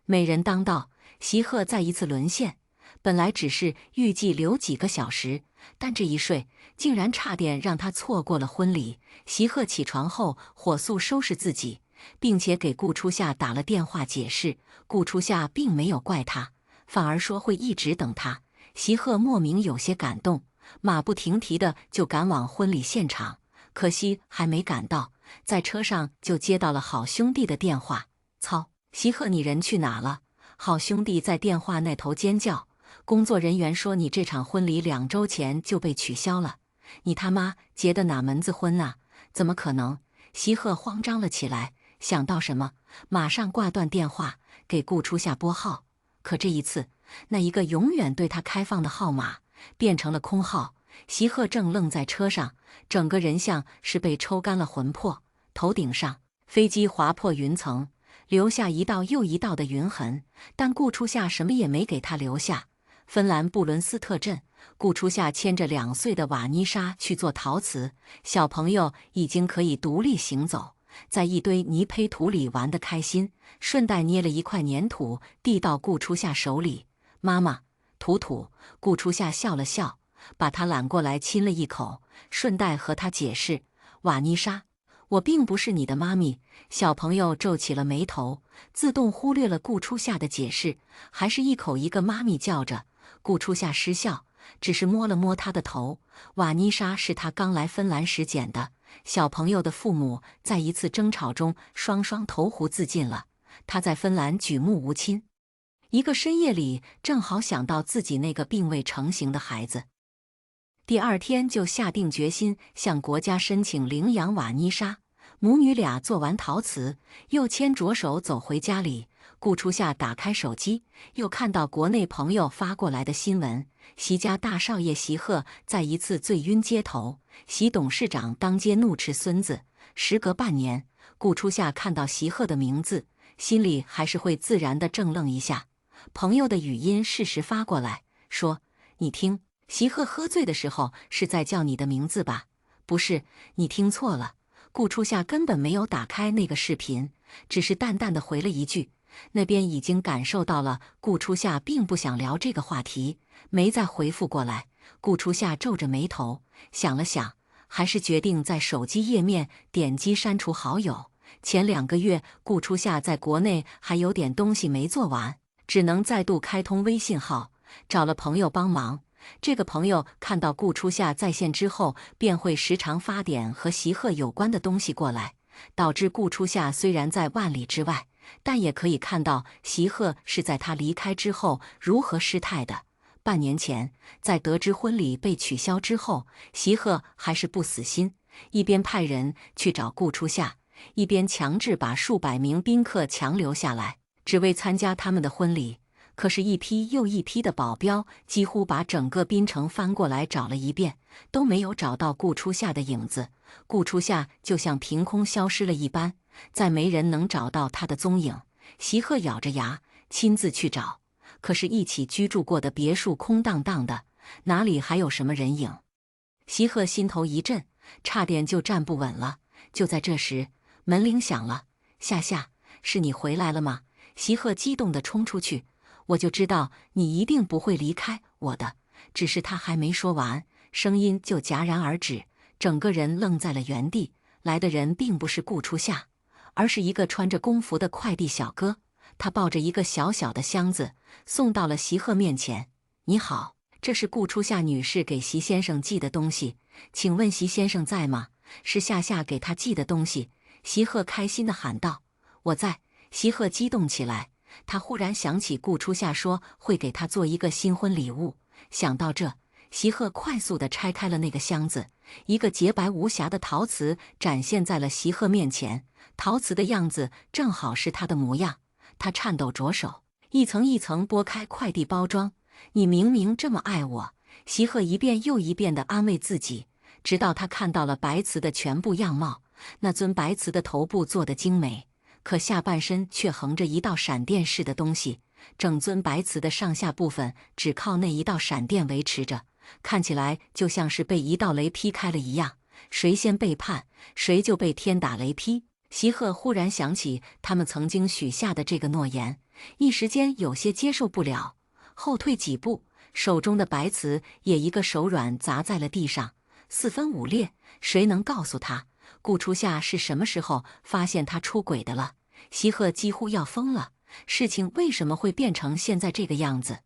S1: 美人当道，席鹤再一次沦陷。本来只是预计留几个小时，但这一睡竟然差点让他错过了婚礼。席鹤起床后火速收拾自己，并且给顾初夏打了电话解释。顾初夏并没有怪他，反而说会一直等他。席鹤莫名有些感动，马不停蹄的就赶往婚礼现场。可惜还没赶到，在车上就接到了好兄弟的电话。操！席鹤，你人去哪了？好兄弟在电话那头尖叫。工作人员说你这场婚礼2周前就被取消了，你他妈结的哪门子婚啊？怎么可能？席鹤慌张了起来，想到什么，马上挂断电话，给顾初夏拨号。可这一次，那一个永远对他开放的号码变成了空号。席鹤正愣在车上，整个人像是被抽干了魂魄。头顶上，飞机划破云层，留下一道又一道的云痕，但顾初夏什么也没给他留下。芬兰布伦斯特镇，顾初夏牵着2岁的瓦妮莎去做陶瓷，小朋友已经可以独立行走，在一堆泥胚土里玩得开心，顺带捏了一块粘土递到顾初夏手里。妈妈，土土。顾初夏笑了笑，把他揽过来亲了一口，顺带和他解释：瓦妮莎，我并不是你的妈咪。小朋友皱起了眉头，自动忽略了顾初夏的解释，还是一口一个妈咪叫着。顾初夏失笑，只是摸了摸他的头。瓦妮莎是他刚来芬兰时捡的。小朋友的父母在一次争吵中双双投湖自尽了，他在芬兰举目无亲。一个深夜里，正好想到自己那个并未成型的孩子。第二天就下定决心向国家申请领养瓦妮莎。母女俩做完陶瓷，又牵着手走回家里。顾初夏打开手机，又看到国内朋友发过来的新闻：席家大少爷席鹤在一次醉晕街头，席董事长当街怒斥孙子。时隔半年，顾初夏看到席鹤的名字，心里还是会自然地怔愣一下。朋友的语音适时发过来，说：“你听，席鹤喝醉的时候是在叫你的名字吧？不是，你听错了。”顾初夏根本没有打开那个视频，只是淡淡的回了一句。那边已经感受到了顾初夏并不想聊这个话题，没再回复过来。顾初夏皱着眉头想了想，还是决定在手机页面点击删除好友。前2个月，顾初夏在国内还有点东西没做完，只能再度开通微信号，找了朋友帮忙。这个朋友看到顾初夏在线之后，便会时常发点和席鹤有关的东西过来，导致顾初夏虽然在万里之外，但也可以看到席鹤是在他离开之后如何失态的。半年前，在得知婚礼被取消之后，席鹤还是不死心，一边派人去找顾初夏，一边强制把数百名宾客强留下来，只为参加他们的婚礼。可是，一批又一批的保镖几乎把整个滨城翻过来找了一遍，都没有找到顾初夏的影子。顾初夏就像凭空消失了一般，再没人能找到他的踪影。席鹤咬着牙亲自去找，可是一起居住过的别墅空荡荡的，哪里还有什么人影？席鹤心头一震，差点就站不稳了。就在这时，门铃响了。夏夏，是你回来了吗？席鹤激动地冲出去。我就知道你一定不会离开我的。只是他还没说完，声音就戛然而止，整个人愣在了原地。来的人并不是顾初夏，而是一个穿着工服的快递小哥。他抱着一个小小的箱子，送到了席鹤面前。你好，这是顾初夏女士给席先生寄的东西，请问席先生在吗？是夏夏给他寄的东西。席鹤开心地喊道：“我在。”席鹤激动起来。他忽然想起顾初夏说会给他做一个新婚礼物，想到这，席鹤快速地拆开了那个箱子，一个洁白无瑕的陶瓷展现在了席鹤面前。陶瓷的样子正好是他的模样。他颤抖着手，一层一层剥开快递包装。你明明这么爱我，席鹤一遍又一遍地安慰自己，直到他看到了白瓷的全部样貌。那尊白瓷的头部做得精美，可下半身却横着一道闪电似的东西，整尊白瓷的上下部分只靠那一道闪电维持着，看起来就像是被一道雷劈开了一样。谁先背叛，谁就被天打雷劈。席鹤忽然想起他们曾经许下的这个诺言，一时间有些接受不了，后退几步，手中的白瓷也一个手软砸在了地上，四分五裂。谁能告诉他，顾初夏是什么时候发现他出轨的了？席鹤几乎要疯了，事情为什么会变成现在这个样子？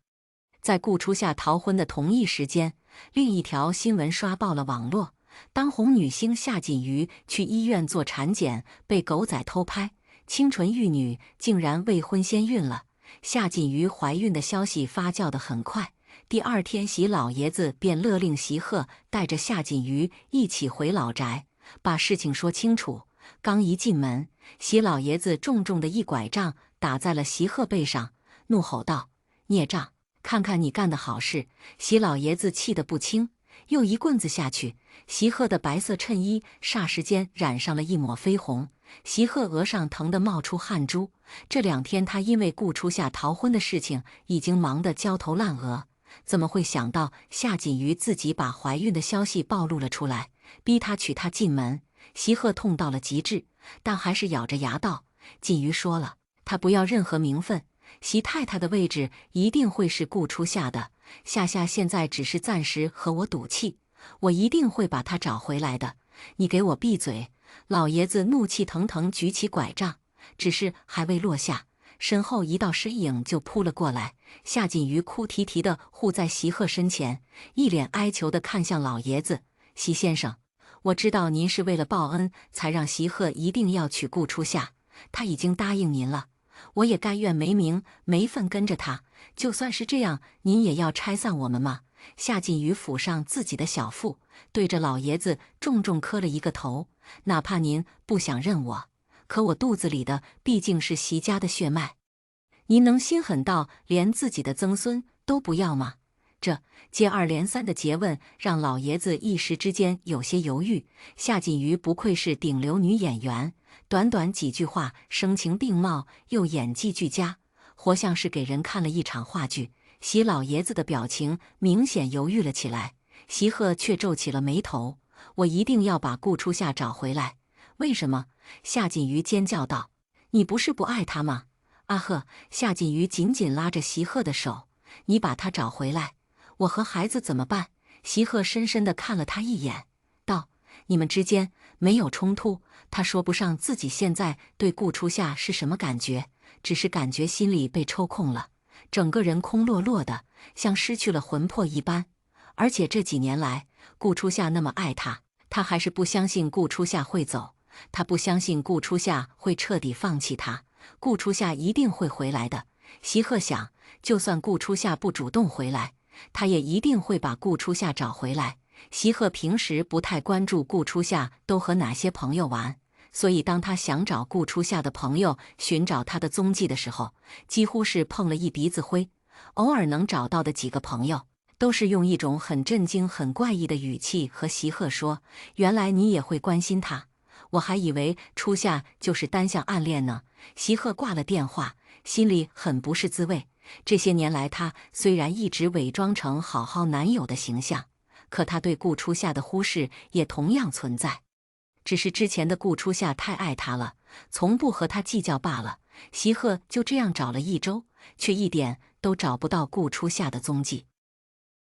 S1: 在顾初夏逃婚的同一时间，另一条新闻刷爆了网络。当红女星夏锦瑜去医院做产检，被狗仔偷拍，清纯玉女竟然未婚先孕了。夏锦瑜怀孕的消息发酵得很快，第二天席老爷子便勒令席鹤带着夏锦瑜一起回老宅，把事情说清楚。刚一进门，席老爷子重重的一拐杖打在了席鹤背上，怒吼道：“孽障，看看你干的好事！”席老爷子气得不轻，又一棍子下去，席鹤的白色衬衣霎时间染上了一抹绯红，席鹤额上疼得冒出汗珠。这2天他因为顾初夏逃婚的事情已经忙得焦头烂额，怎么会想到夏锦瑜自己把怀孕的消息暴露了出来，逼他娶她进门？席鹤痛到了极致，但还是咬着牙道：“锦瑜说了，他不要任何名分，席太太的位置一定会是顾初夏的。夏夏现在只是暂时和我赌气，我一定会把她找回来的。你给我闭嘴！”老爷子怒气腾腾举起拐杖，只是还未落下，身后一道身影就扑了过来。夏锦瑜哭啼啼地护在席鹤身前，一脸哀求地看向老爷子：“席先生，我知道您是为了报恩才让席鹤一定要娶顾初夏，他已经答应您了，我也甘愿没名没分跟着他。就算是这样，您也要拆散我们吗？”夏锦瑜抚上自己的小腹，对着老爷子重重磕了一个头。哪怕您不想认我，可我肚子里的毕竟是席家的血脉。您能心狠到连自己的曾孙都不要吗？这接二连三的诘问让老爷子一时之间有些犹豫。夏锦瑜不愧是顶流女演员，短短几句话，声情并茂又演技俱佳，活像是给人看了一场话剧。席老爷子的表情明显犹豫了起来，席鹤却皱起了眉头。我一定要把顾初夏找回来。为什么？夏锦瑜尖叫道：“你不是不爱他吗？”阿鹤，夏锦瑜紧紧拉着席鹤的手：“你把他找回来，我和孩子怎么办？”席鹤深深地看了他一眼，道：“你们之间没有冲突。”他说不上自己现在对顾初夏是什么感觉，只是感觉心里被抽空了，整个人空落落的，像失去了魂魄一般。而且这几年来，顾初夏那么爱他，他还是不相信顾初夏会走，他不相信顾初夏会彻底放弃他。顾初夏一定会回来的。席鹤想，就算顾初夏不主动回来，他也一定会把顾初夏找回来。席鹤平时不太关注顾初夏都和哪些朋友玩，所以当他想找顾初夏的朋友寻找他的踪迹的时候，几乎是碰了一鼻子灰。偶尔能找到的几个朋友，都是用一种很震惊、很怪异的语气和席鹤说：“原来你也会关心他，我还以为初夏就是单向暗恋呢。”席鹤挂了电话，心里很不是滋味。这些年来，他虽然一直伪装成好好男友的形象，可他对顾初夏的忽视也同样存在。只是之前的顾初夏太爱他了，从不和他计较罢了。席鹤就这样找了一周，却一点都找不到顾初夏的踪迹。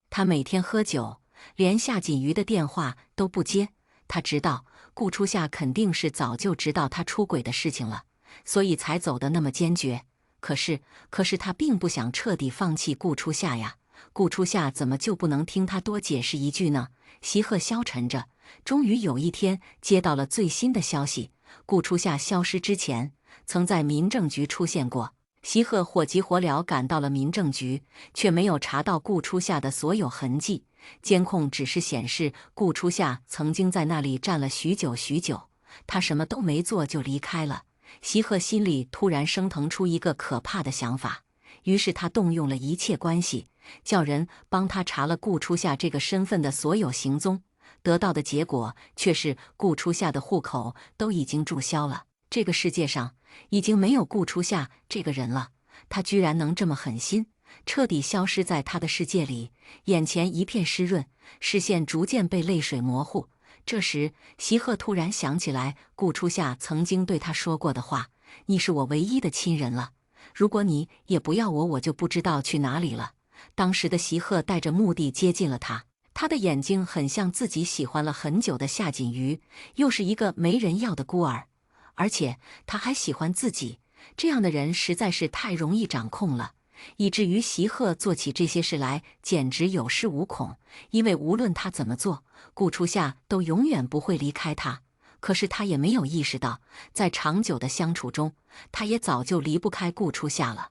S1: 他每天喝酒，连夏锦瑜的电话都不接。他知道顾初夏肯定是早就知道他出轨的事情了，所以才走得那么坚决。可是他并不想彻底放弃顾初夏呀。顾初夏怎么就不能听他多解释一句呢？席鹤消沉着，终于有一天接到了最新的消息：顾初夏消失之前，曾在民政局出现过。席鹤火急火燎赶到了民政局，却没有查到顾初夏的所有痕迹。监控只是显示顾初夏曾经在那里站了许久许久，他什么都没做就离开了。席鹤心里突然升腾出一个可怕的想法，于是他动用了一切关系，叫人帮他查了顾初夏这个身份的所有行踪。得到的结果却是顾初夏的户口都已经注销了。这个世界上已经没有顾初夏这个人了，他居然能这么狠心，彻底消失在他的世界里。眼前一片湿润，视线逐渐被泪水模糊。这时，席鹤突然想起来顾初夏曾经对他说过的话：“你是我唯一的亲人了，如果你也不要我，我就不知道去哪里了。”当时的席鹤带着目的接近了他，他的眼睛很像自己喜欢了很久的夏锦瑜，又是一个没人要的孤儿，而且他还喜欢自己。这样的人实在是太容易掌控了，以至于席鹤做起这些事来简直有恃无恐。因为无论他怎么做，顾初夏都永远不会离开他。可是他也没有意识到，在长久的相处中，他也早就离不开顾初夏了。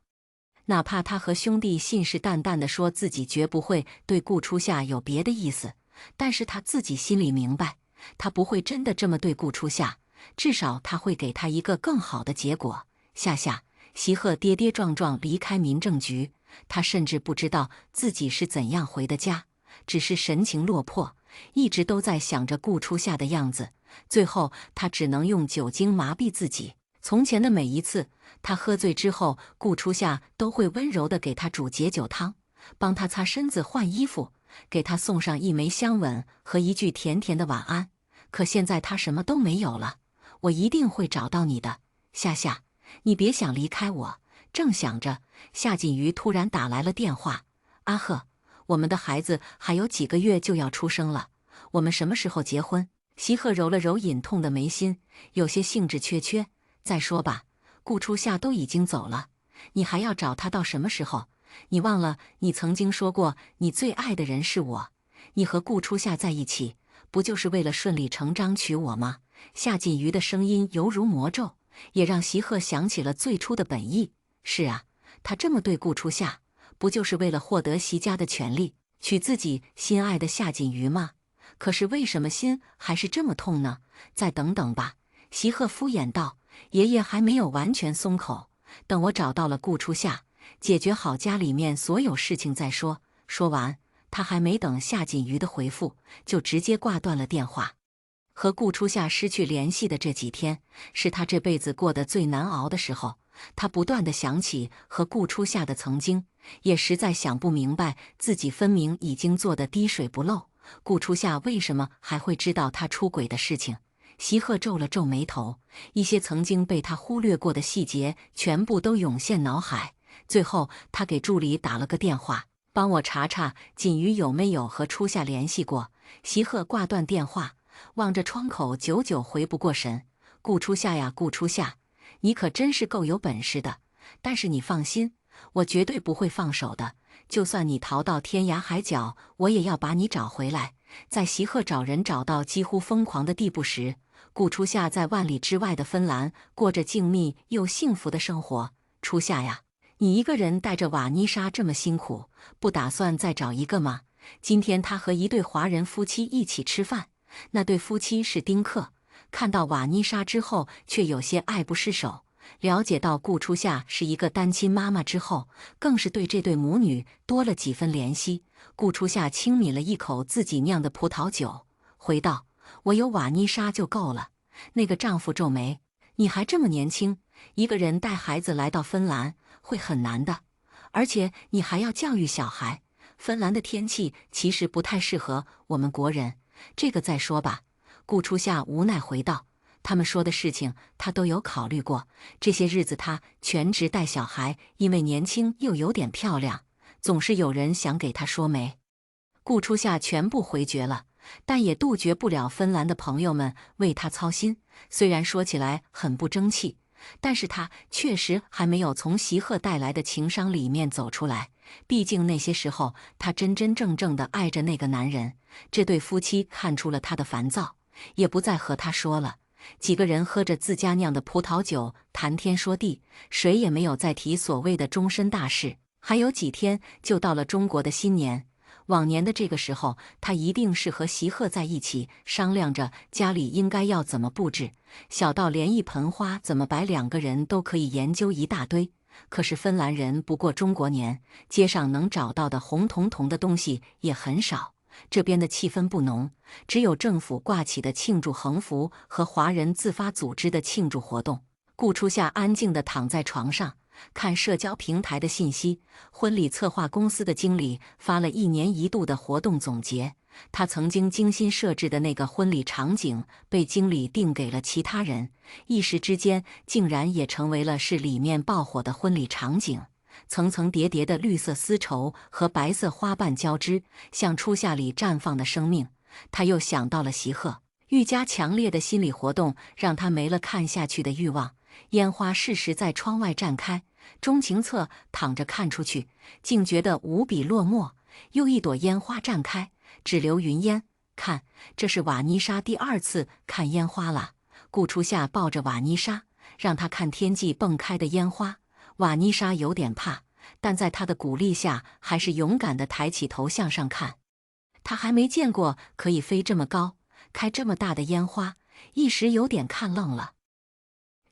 S1: 哪怕他和兄弟信誓旦旦地说自己绝不会对顾初夏有别的意思，但是他自己心里明白，他不会真的这么对顾初夏，至少他会给他一个更好的结果。夏，席鹤跌跌撞撞离开民政局，他甚至不知道自己是怎样回的家，只是神情落魄，一直都在想着顾初夏的样子。最后他只能用酒精麻痹自己。从前的每一次，他喝醉之后，顾初夏都会温柔地给他煮解酒汤，帮他擦身子换衣服，给他送上一枚香吻和一句甜甜的晚安。可现在他什么都没有了。我一定会找到你的，夏，你别想离开我。正想着，夏锦瑜突然打来了电话：“阿鹤，我们的孩子还有几个月就要出生了，我们什么时候结婚？”席鹤揉了揉隐痛的眉心，有些兴致缺缺：“再说吧，顾初夏都已经走了，你还要找他到什么时候？你忘了你曾经说过你最爱的人是我，你和顾初夏在一起，不就是为了顺理成章娶我吗？”夏锦瑜的声音犹如魔咒，也让席鹤想起了最初的本意。是啊，他这么对顾初夏，不就是为了获得席家的权利？娶自己心爱的夏锦瑜吗？可是为什么心还是这么痛呢？再等等吧。席鹤敷衍道：“爷爷还没有完全松口，等我找到了顾初夏，解决好家里面所有事情再说。”说完，他还没等夏锦瑜的回复，就直接挂断了电话。和顾初夏失去联系的这几天，是他这辈子过得最难熬的时候。他不断地想起和顾初夏的曾经，也实在想不明白，自己分明已经做得滴水不漏，顾初夏为什么还会知道他出轨的事情？席鹤皱了皱眉头，一些曾经被他忽略过的细节全部都涌现脑海。最后，他给助理打了个电话，帮我查查锦瑜有没有和初夏联系过。席鹤挂断电话，望着窗口，久久回不过神。顾初夏呀，顾初夏，你可真是够有本事的。但是你放心，我绝对不会放手的。就算你逃到天涯海角，我也要把你找回来。在席鹤找人找到几乎疯狂的地步时，顾初夏在万里之外的芬兰过着静谧又幸福的生活。初夏呀，你一个人带着瓦妮莎这么辛苦，不打算再找一个吗？今天他和一对华人夫妻一起吃饭，那对夫妻是丁克。看到瓦妮莎之后，却有些爱不释手。了解到顾初夏是一个单亲妈妈之后，更是对这对母女多了几分怜惜。顾初夏轻抿了一口自己酿的葡萄酒，回道：“我有瓦妮莎就够了。”那个丈夫皱眉：“你还这么年轻，一个人带孩子来到芬兰会很难的，而且你还要教育小孩。芬兰的天气其实不太适合我们国人，这个再说吧。”顾初夏无奈回道：“他们说的事情他都有考虑过，这些日子他全职带小孩，因为年轻又有点漂亮，总是有人想给他说媒。”顾初夏全部回绝了，但也杜绝不了芬兰的朋友们为他操心。虽然说起来很不争气，但是他确实还没有从席鹤带来的情伤里面走出来。毕竟那些时候他真真正正的爱着那个男人。这对夫妻看出了他的烦躁，也不再和他说了。几个人喝着自家酿的葡萄酒，谈天说地，谁也没有再提所谓的终身大事。还有几天就到了中国的新年，往年的这个时候，他一定是和席鹤在一起商量着家里应该要怎么布置，小到连一盆花怎么摆，两个人都可以研究一大堆。可是芬兰人不过中国年，街上能找到的红彤彤的东西也很少。这边的气氛不浓，只有政府挂起的庆祝横幅和华人自发组织的庆祝活动。顾初夏安静地躺在床上，看社交平台的信息。婚礼策划公司的经理发了1年1度的活动总结，他曾经精心设置的那个婚礼场景被经理定给了其他人，一时之间竟然也成为了市里面爆火的婚礼场景。层层叠叠的绿色丝绸和白色花瓣交织，像初夏里绽放的生命。他又想到了席鹤，愈加强烈的心理活动让他没了看下去的欲望。烟花适时在窗外绽开，钟情侧躺着看出去，竟觉得无比落寞。又一朵烟花绽开，只留云烟。看，这是瓦妮莎第2次看烟花了。顾初夏抱着瓦妮莎，让她看天际迸开的烟花。瓦妮莎有点怕，但在他的鼓励下，还是勇敢地抬起头向上看。他还没见过可以飞这么高、开这么大的烟花，一时有点看愣了。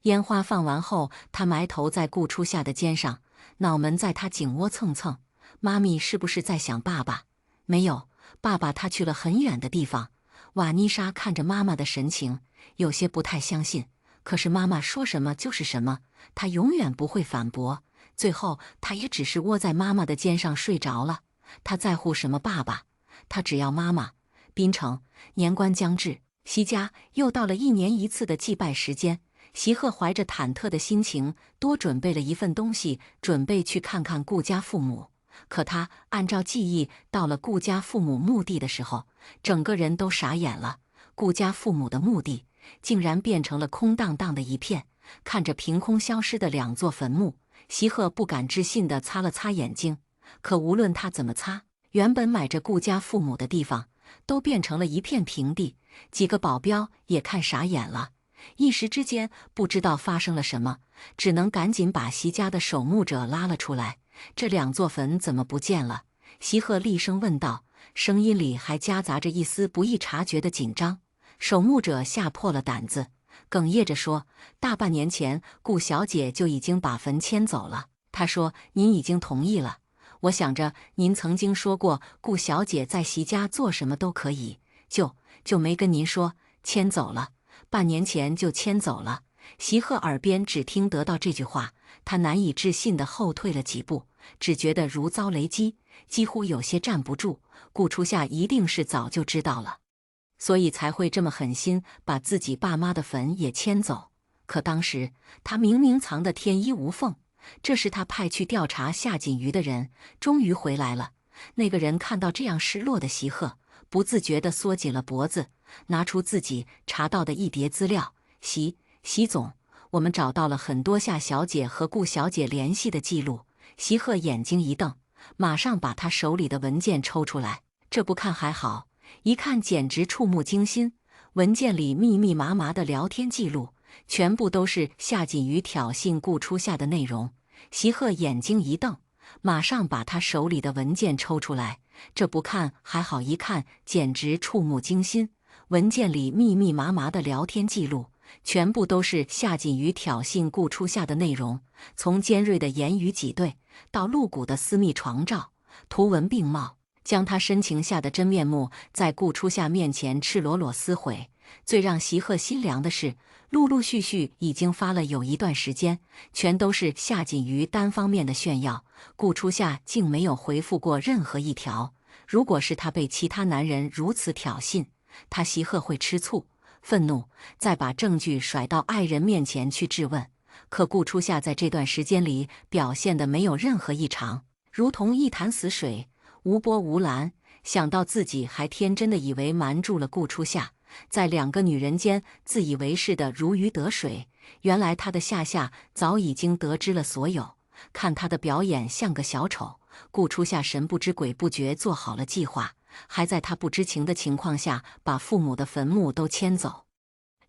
S1: 烟花放完后，他埋头在顾初夏的肩上，脑门在他颈窝蹭蹭。妈咪是不是在想爸爸？没有，爸爸他去了很远的地方。瓦妮莎看着妈妈的神情，有些不太相信。可是妈妈说什么就是什么，她永远不会反驳。最后，她也只是窝在妈妈的肩上睡着了。她在乎什么爸爸？她只要妈妈。槟城年关将至，席家又到了1年1次的祭拜时间。席鹤怀着忐忑的心情，多准备了一份东西，准备去看看顾家父母。可他按照记忆到了顾家父母墓地的时候，整个人都傻眼了。顾家父母的墓地竟然变成了空荡荡的一片。看着凭空消失的2座坟墓，席鹤不敢置信地擦了擦眼睛。可无论他怎么擦，原本埋着顾家父母的地方都变成了一片平地。几个保镖也看傻眼了，一时之间不知道发生了什么，只能赶紧把席家的守墓者拉了出来。这2座坟怎么不见了？席鹤厉声问道，声音里还夹杂着一丝不易察觉的紧张。守墓者吓破了胆子，哽咽着说：“大半年前，顾小姐就已经把坟迁走了。她说您已经同意了。我想着您曾经说过，顾小姐在席家做什么都可以，就没跟您说，迁走了。半年前就迁走了。”席鹤耳边只听得到这句话，他难以置信地后退了几步，只觉得如遭雷击，几乎有些站不住。顾初夏一定是早就知道了，所以才会这么狠心把自己爸妈的坟也迁走。可当时他明明藏得天衣无缝，这时他派去调查夏锦瑜的人终于回来了。那个人看到这样失落的席鹤，不自觉地缩紧了脖子，拿出自己查到的一叠资料。席总，我们找到了很多夏小姐和顾小姐联系的记录。席鹤眼睛一瞪，马上把他手里的文件抽出来。这不看还好，一看简直触目惊心。文件里密密麻麻的聊天记录，全部都是夏锦瑜挑衅顾初夏的内容。席鹤眼睛一瞪，马上把他手里的文件抽出来。这不看还好，一看简直触目惊心。文件里密密麻麻的聊天记录，全部都是夏锦瑜挑衅顾初夏的内容，从尖锐的言语挤兑到露骨的私密床照，图文并茂，将他深情下的真面目在顾初夏面前赤裸裸撕毁。最让席鹤心凉的是，陆陆续续已经发了有一段时间，全都是夏锦瑜单方面的炫耀，顾初夏竟没有回复过任何一条。如果是他被其他男人如此挑衅，他席鹤会吃醋愤怒，再把证据甩到爱人面前去质问。可顾初夏在这段时间里表现得没有任何异常，如同一潭死水，无波无澜。想到自己还天真的以为瞒住了顾初夏，在两个女人间自以为是的如鱼得水，原来他的夏早已经得知了所有。看他的表演像个小丑，顾初夏神不知鬼不觉做好了计划，还在他不知情的情况下把父母的坟墓都迁走，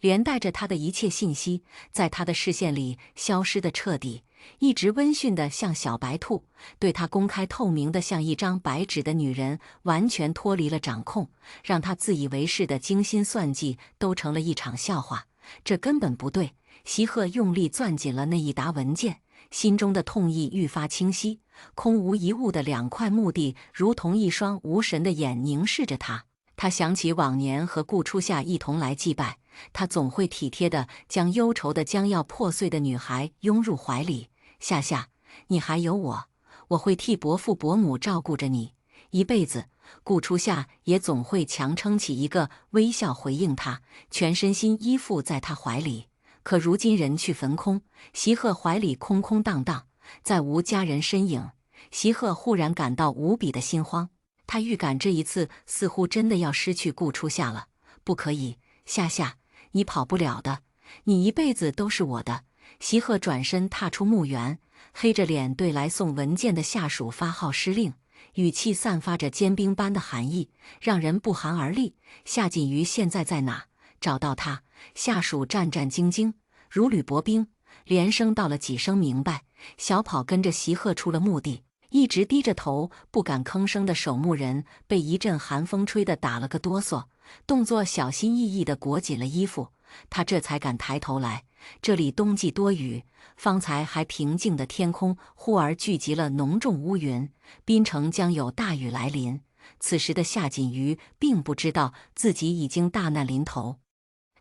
S1: 连带着他的一切信息在他的视线里消失得彻底。一直温驯的像小白兔，对他公开透明的像一张白纸的女人完全脱离了掌控，让他自以为是的精心算计都成了一场笑话。这根本不对。席鹤用力攥紧了那一沓文件，心中的痛意愈发清晰。空无一物的两块墓地如同一双无神的眼凝视着他。他想起往年和顾初夏一同来祭拜，他总会体贴地将忧愁的将要破碎的女孩拥入怀里。夏，你还有我会替伯父伯母照顾着你一辈子。顾初夏也总会强撑起一个微笑回应他，全身心依附在他怀里。可如今人去坟空，席鹤怀里空空荡荡，再无家人身影。席鹤忽然感到无比的心慌，他预感这一次似乎真的要失去顾初夏了。不可以，夏，你跑不了的，你一辈子都是我的。席鹤转身踏出墓园，黑着脸对来送文件的下属发号施令，语气散发着坚冰般的寒意，让人不寒而栗。夏锦瑜现在在哪？找到他。下属战战兢兢，如履薄冰，连声道了几声明白，小跑跟着席鹤出了墓地。一直低着头不敢吭声的守墓人被一阵寒风吹得打了个哆嗦，动作小心翼翼地裹紧了衣服。他这才敢抬头来。这里冬季多雨，方才还平静的天空忽而聚集了浓重乌云，滨城将有大雨来临。此时的夏锦瑜并不知道自己已经大难临头。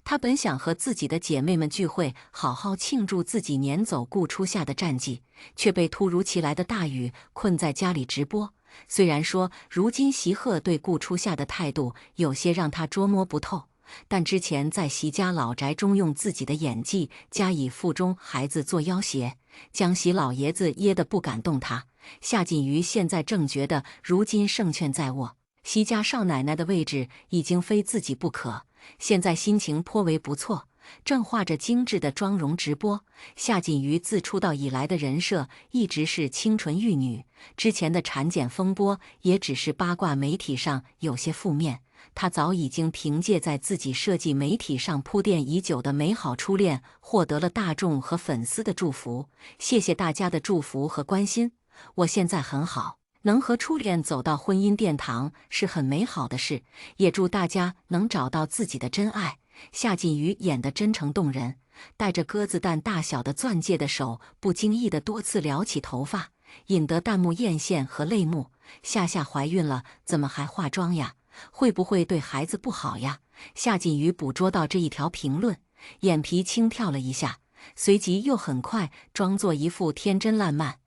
S1: 他本想和自己的姐妹们聚会，好好庆祝自己撵走顾初夏的战绩，却被突如其来的大雨困在家里直播。虽然说如今席鹤对顾初夏的态度有些让他捉摸不透，但之前在席家老宅中用自己的演技加以腹中孩子做要挟，将席老爷子噎得不敢动他。夏锦瑜现在正觉得如今胜券在握，席家少奶奶的位置已经非自己不可，现在心情颇为不错，正画着精致的妆容直播。夏锦瑜自出道以来的人设一直是清纯玉女，之前的产检风波也只是八卦媒体上有些负面，她早已经凭借在自己设计媒体上铺垫已久的美好初恋，获得了大众和粉丝的祝福。谢谢大家的祝福和关心，我现在很好，能和初恋走到婚姻殿堂是很美好的事，也祝大家能找到自己的真爱。夏锦瑜演得真诚动人，带着鸽子蛋大小的钻戒的手不经意地多次撩起头发，引得弹幕艳羡和泪目。夏怀孕了，怎么还化妆呀？会不会对孩子不好呀？夏锦瑜捕捉到这一条评论，眼皮轻跳了一下，随即又很快装作一副天真烂漫。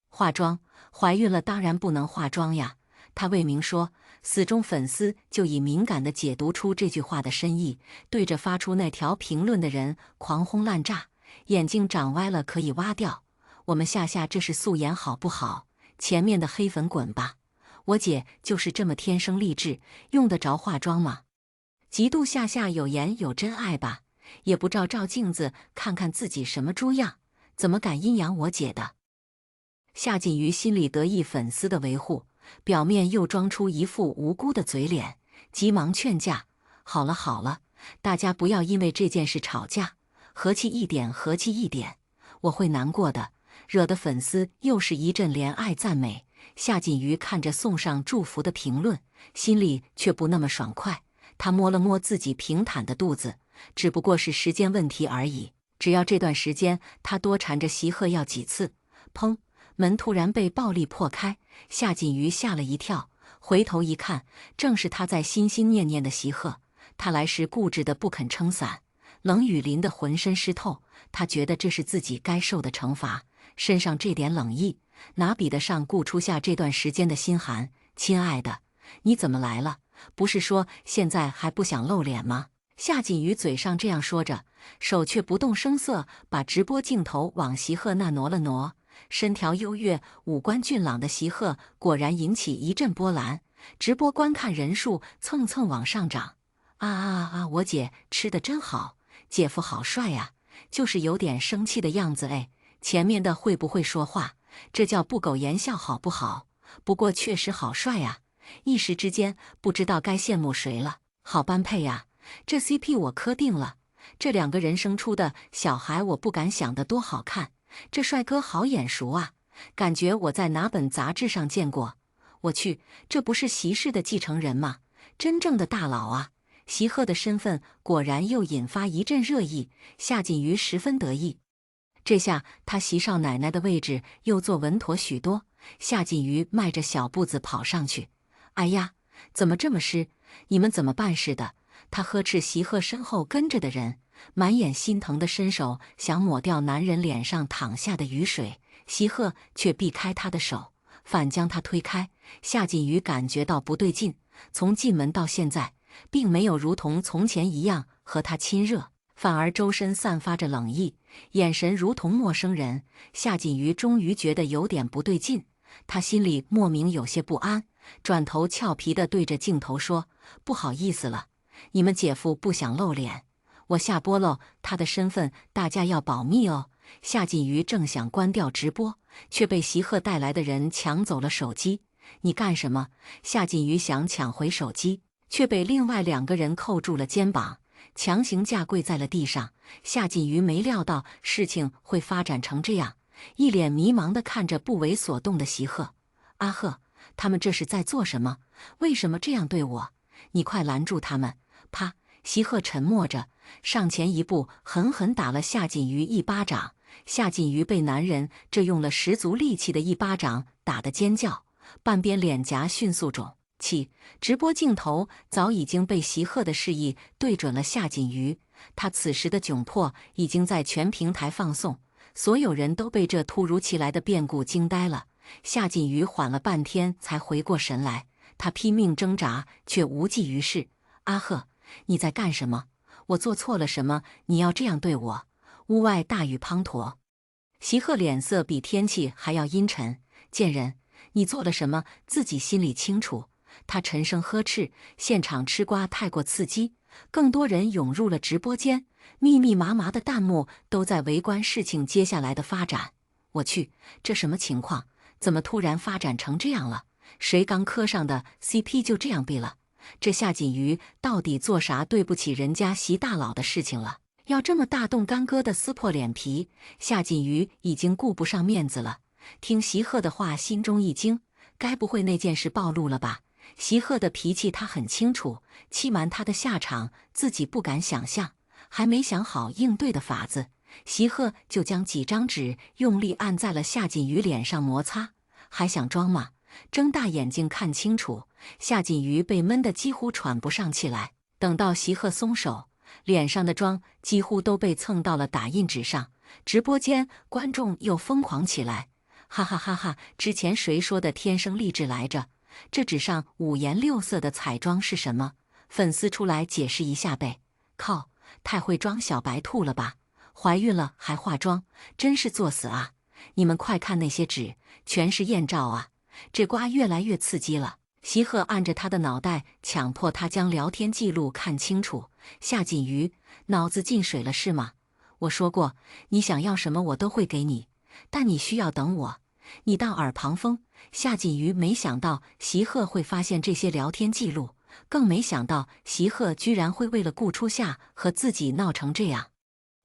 S1: 化妆？怀孕了当然不能化妆呀。他未明说，死忠粉丝就以敏感地解读出这句话的深意，对着发出那条评论的人狂轰滥炸，眼睛长歪了可以挖掉。我们夏这是素颜好不好？前面的黑粉滚吧！我姐就是这么天生丽质，用得着化妆吗？嫉妒夏有颜有真爱吧，也不照镜子看看自己什么猪样，怎么敢阴阳我姐的？夏锦瑜心里得意粉丝的维护，表面又装出一副无辜的嘴脸，急忙劝架：好了，大家不要因为这件事吵架，和气一点，我会难过的。惹得粉丝又是一阵怜爱赞美。夏锦瑜看着送上祝福的评论，心里却不那么爽快。他摸了摸自己平坦的肚子，只不过是时间问题而已。只要这段时间他多缠着席鹤要几次。砰！门突然被暴力破开，夏锦瑜吓了一跳，回头一看，正是他在心心念念的席鹤。他来时固执的不肯撑伞，冷雨淋得浑身湿透，他觉得这是自己该受的惩罚。身上这点冷意，哪比得上顾初夏这段时间的心寒？亲爱的，你怎么来了？不是说现在还不想露脸吗？夏锦瑜嘴上这样说着，手却不动声色把直播镜头往席鹤那挪了挪。身条优越、五官俊朗的席鹤果然引起一阵波澜，直播观看人数蹭蹭往上涨。我姐吃得真好，姐夫好帅呀，就是有点生气的样子哎。前面的会不会说话？这叫不苟言笑好不好？不过确实好帅呀，一时之间不知道该羡慕谁了。好般配呀，这 CP 我磕定了。这两个人生出的小孩我不敢想得多好看。这帅哥好眼熟啊，感觉我在哪本杂志上见过。我去，这不是席氏的继承人吗？真正的大佬啊！席鹤的身份果然又引发一阵热议，夏锦瑜十分得意。这下他席少奶奶的位置又坐稳妥许多。夏锦瑜迈着小步子跑上去：哎呀，怎么这么湿？你们怎么办事的？他呵斥席鹤身后跟着的人，满眼心疼的伸手想抹掉男人脸上淌下的雨水，席鹤却避开他的手，反将他推开。夏锦瑜感觉到不对劲，从进门到现在，并没有如同从前一样和他亲热，反而周身散发着冷意，眼神如同陌生人。夏锦瑜终于觉得有点不对劲，他心里莫名有些不安，转头俏皮地对着镜头说：不好意思了，你们姐夫不想露脸，我下播喽，他的身份大家要保密哦。夏锦瑜正想关掉直播，却被席鹤带来的人抢走了手机。你干什么？夏锦瑜想抢回手机，却被另外两个人扣住了肩膀，强行架跪在了地上。夏锦瑜没料到事情会发展成这样，一脸迷茫地看着不为所动的席鹤。阿鹤，他们这是在做什么？为什么这样对我？你快拦住他们！啪！席鹤沉默着，上前一步，狠狠打了夏锦瑜一巴掌。夏锦瑜被男人这用了十足力气的一巴掌打得尖叫，半边脸颊迅速肿起。直播镜头早已经被席鹤的示意对准了夏锦瑜，他此时的窘迫已经在全平台放送，所有人都被这突如其来的变故惊呆了。夏锦瑜缓了半天才回过神来，他拼命挣扎，却无济于事。阿鹤，你在干什么？我做错了什么？你要这样对我？屋外大雨滂沱，席鹤脸色比天气还要阴沉。贱人，你做了什么？自己心里清楚。他沉声呵斥。现场吃瓜太过刺激，更多人涌入了直播间，密密麻麻的弹幕都在围观事情接下来的发展。我去，这什么情况？怎么突然发展成这样了？谁刚磕上的 CP 就这样毙了？这夏锦瑜到底做啥对不起人家席大佬的事情了？要这么大动干戈的撕破脸皮？夏锦瑜已经顾不上面子了。听席鹤的话，心中一惊，该不会那件事暴露了吧？席鹤的脾气他很清楚，欺瞒他的下场自己不敢想象，还没想好应对的法子，席鹤就将几张纸用力按在了夏锦瑜脸上摩擦。还想装吗？睁大眼睛看清楚，夏锦瑜被闷得几乎喘不上气来。等到席鹤松手，脸上的妆几乎都被蹭到了打印纸上。直播间观众又疯狂起来，哈哈哈哈！之前谁说的天生丽质来着？这纸上五颜六色的彩妆是什么？粉丝出来解释一下呗！靠，太会装小白兔了吧？怀孕了还化妆，真是作死啊！你们快看那些纸，全是艳照啊！这瓜越来越刺激了。席鹤按着他的脑袋，强迫他将聊天记录看清楚。夏锦瑜，脑子进水了是吗？我说过，你想要什么我都会给你，但你需要等我。你当耳旁风。夏锦瑜没想到席鹤会发现这些聊天记录，更没想到席鹤居然会为了顾初夏和自己闹成这样。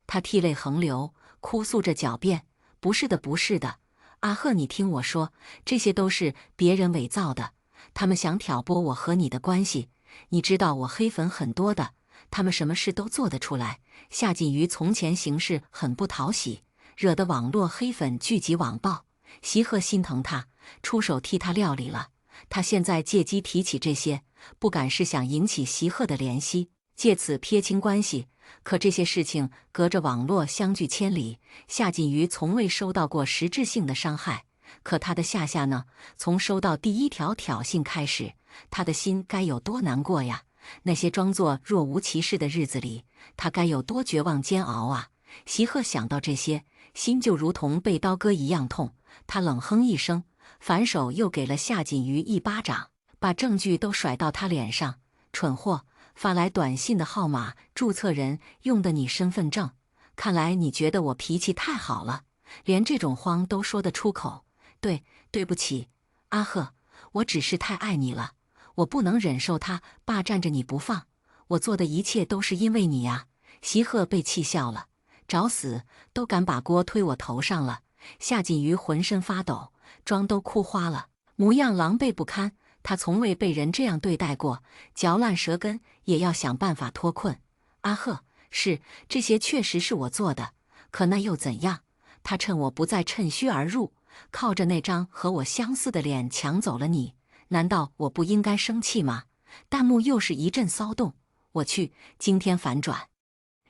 S1: 他涕泪横流，哭诉着狡辩：“不是的，不是的，阿鹤，你听我说，这些都是别人伪造的。他们想挑拨我和你的关系，你知道我黑粉很多的，他们什么事都做得出来。”夏锦瑜从前行事很不讨喜，惹得网络黑粉聚集网暴。席鹤心疼他，出手替他料理了。他现在借机提起这些，不敢是想引起席鹤的怜惜，借此撇清关系。可这些事情隔着网络相距千里，夏锦瑜从未受到过实质性的伤害。可他的夏夏呢？从收到第一条挑衅开始，他的心该有多难过呀！那些装作若无其事的日子里，他该有多绝望煎熬啊！席鹤想到这些，心就如同被刀割一样痛。他冷哼一声，反手又给了夏锦瑜一巴掌，把证据都甩到他脸上。蠢货，发来短信的号码、注册人用的你身份证，看来你觉得我脾气太好了，连这种慌都说得出口。对不起，阿鹤，我只是太爱你了，我不能忍受他霸占着你不放，我做的一切都是因为你呀！席鹤被气笑了，找死都敢把锅推我头上了。夏锦瑜浑身发抖，妆都哭花了，模样狼狈不堪。他从未被人这样对待过，嚼烂舌根也要想办法脱困。阿鹤，是，这些确实是我做的，可那又怎样？他趁我不在趁虚而入，靠着那张和我相似的脸抢走了你，难道我不应该生气吗？弹幕又是一阵骚动。我去，今天反转。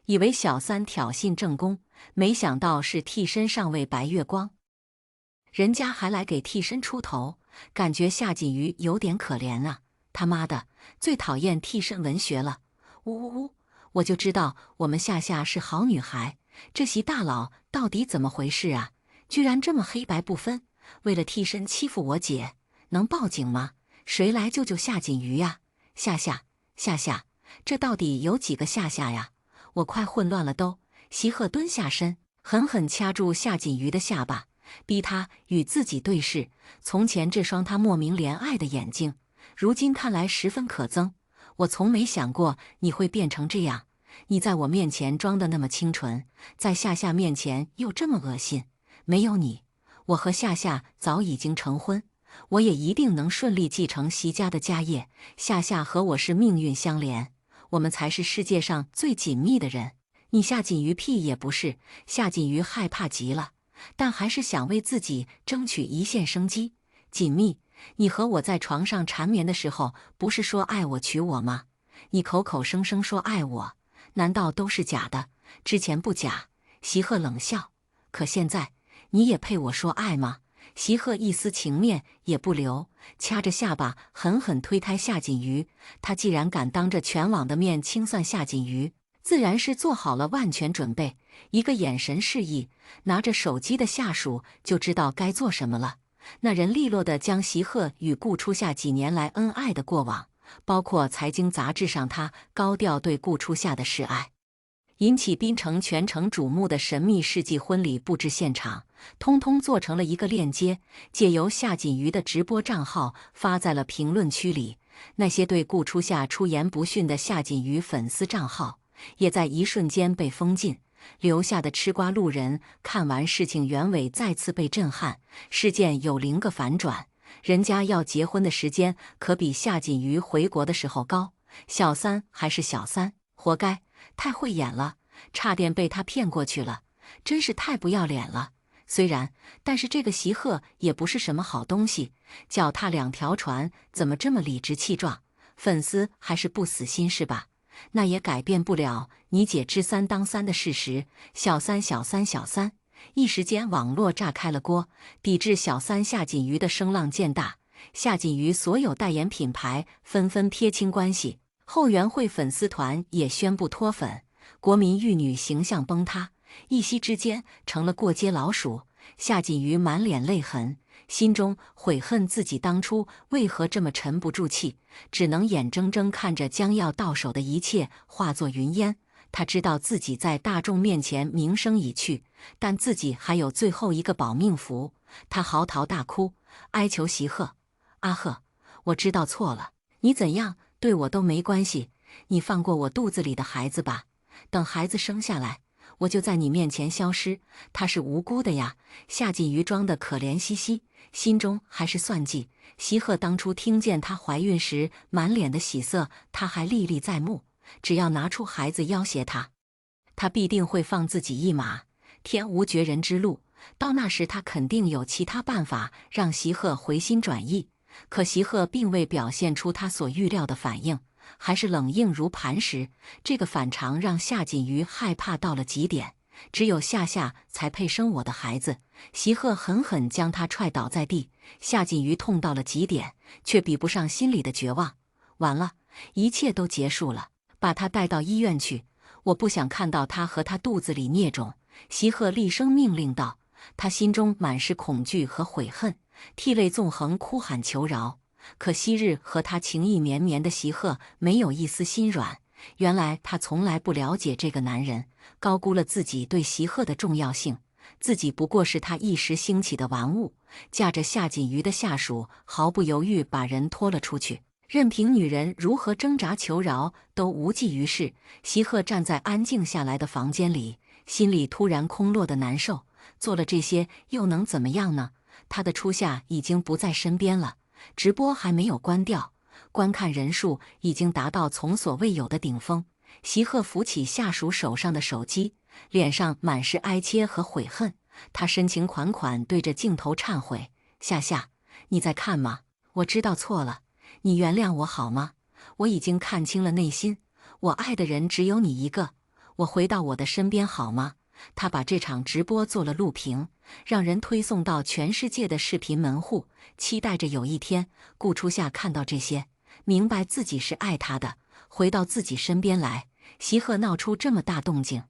S1: 以为小三挑衅正宫，没想到是替身上位白月光，人家还来给替身出头，感觉夏锦瑜有点可怜啊！他妈的，最讨厌替身文学了！呜呜呜！我就知道我们夏夏是好女孩，这席大佬到底怎么回事啊？居然这么黑白不分，为了替身欺负我姐，能报警吗？谁来救救夏锦瑜呀？夏夏，这到底有几个夏夏呀？我快混乱了都！席鹤蹲下身，狠狠掐住夏锦瑜的下巴，逼他与自己对视。从前这双他莫名怜爱的眼睛，如今看来十分可憎。我从没想过你会变成这样，你在我面前装得那么清纯，在夏夏面前又这么恶心。没有你，我和夏夏早已经成婚，我也一定能顺利继承席家的家业。夏夏和我是命运相连，我们才是世界上最紧密的人。你夏锦瑜屁也不是。夏锦瑜害怕极了，但还是想为自己争取一线生机。锦觅，你和我在床上缠绵的时候，不是说爱我娶我吗？你口口声声说爱我，难道都是假的？之前不假。席鹤冷笑。可现在，你也配我说爱吗？席鹤一丝情面也不留，掐着下巴狠狠推开夏锦瑜。他既然敢当着全网的面清算夏锦瑜，自然是做好了万全准备。一个眼神示意，拿着手机的下属就知道该做什么了。那人利落地将席鹤与顾初夏几年来恩爱的过往，包括财经杂志上他高调对顾初夏的示爱，引起槟城全城瞩目的神秘世纪婚礼布置现场，通通做成了一个链接，借由夏锦瑜的直播账号发在了评论区里。那些对顾初夏出言不逊的夏锦瑜粉丝账号，也在一瞬间被封禁。留下的吃瓜路人看完事情原委，再次被震撼。事件有0个反转，人家要结婚的时间可比夏锦瑜回国的时候高。小三还是小三，活该，太会演了，差点被他骗过去了，真是太不要脸了。虽然，但是这个席鹤也不是什么好东西，脚踏两条船，怎么这么理直气壮？粉丝还是不死心是吧？那也改变不了你姐知三当三的事实。小三，小三，小三！一时间网络炸开了锅，抵制小三夏锦瑜的声浪渐大。夏锦瑜所有代言品牌纷纷撇清关系，后援会粉丝团也宣布脱粉，国民玉女形象崩塌，一夕之间成了过街老鼠。夏锦瑜满脸泪痕，心中悔恨自己当初为何这么沉不住气，只能眼睁睁看着将要到手的一切化作云烟。他知道自己在大众面前名声已去，但自己还有最后一个保命符。他嚎啕大哭，哀求席鹤：“阿鹤，我知道错了，你怎样对我都没关系，你放过我肚子里的孩子吧。等孩子生下来，我就在你面前消失。他是无辜的呀。”夏锦瑜装的可怜兮兮，心中还是算计。席鹤当初听见她怀孕时满脸的喜色，他还历历在目。只要拿出孩子要挟他，他必定会放自己一马，天无绝人之路。到那时，他肯定有其他办法让席鹤回心转意。可席鹤并未表现出他所预料的反应，还是冷硬如磐石。这个反常让夏锦瑜害怕到了极点。只有夏夏才配生我的孩子。席鹤狠狠将他踹倒在地。夏锦瑜痛到了极点，却比不上心里的绝望。完了，一切都结束了。把他带到医院去，我不想看到他和他肚子里孽种。席鹤厉声命令道。他心中满是恐惧和悔恨，涕泪纵横，哭喊求饶。可昔日和他情意绵绵的席鹤没有一丝心软。原来他从来不了解这个男人，高估了自己对席鹤的重要性。自己不过是他一时兴起的玩物，驾着夏锦瑜的下属，毫不犹豫把人拖了出去。任凭女人如何挣扎求饶，都无济于事。席鹤站在安静下来的房间里，心里突然空落的难受。做了这些又能怎么样呢？他的初夏已经不在身边了，直播还没有关掉，观看人数已经达到从所未有的顶峰。席鹤扶起下属手上的手机，脸上满是哀切和悔恨。他深情款款对着镜头忏悔：“夏夏，你在看吗？我知道错了。你原谅我好吗？我已经看清了内心，我爱的人只有你一个。我回到我的身边好吗？”他把这场直播做了录屏，让人推送到全世界的视频门户，期待着有一天顾初夏看到这些，明白自己是爱他的，回到自己身边来。席鹤闹出这么大动静，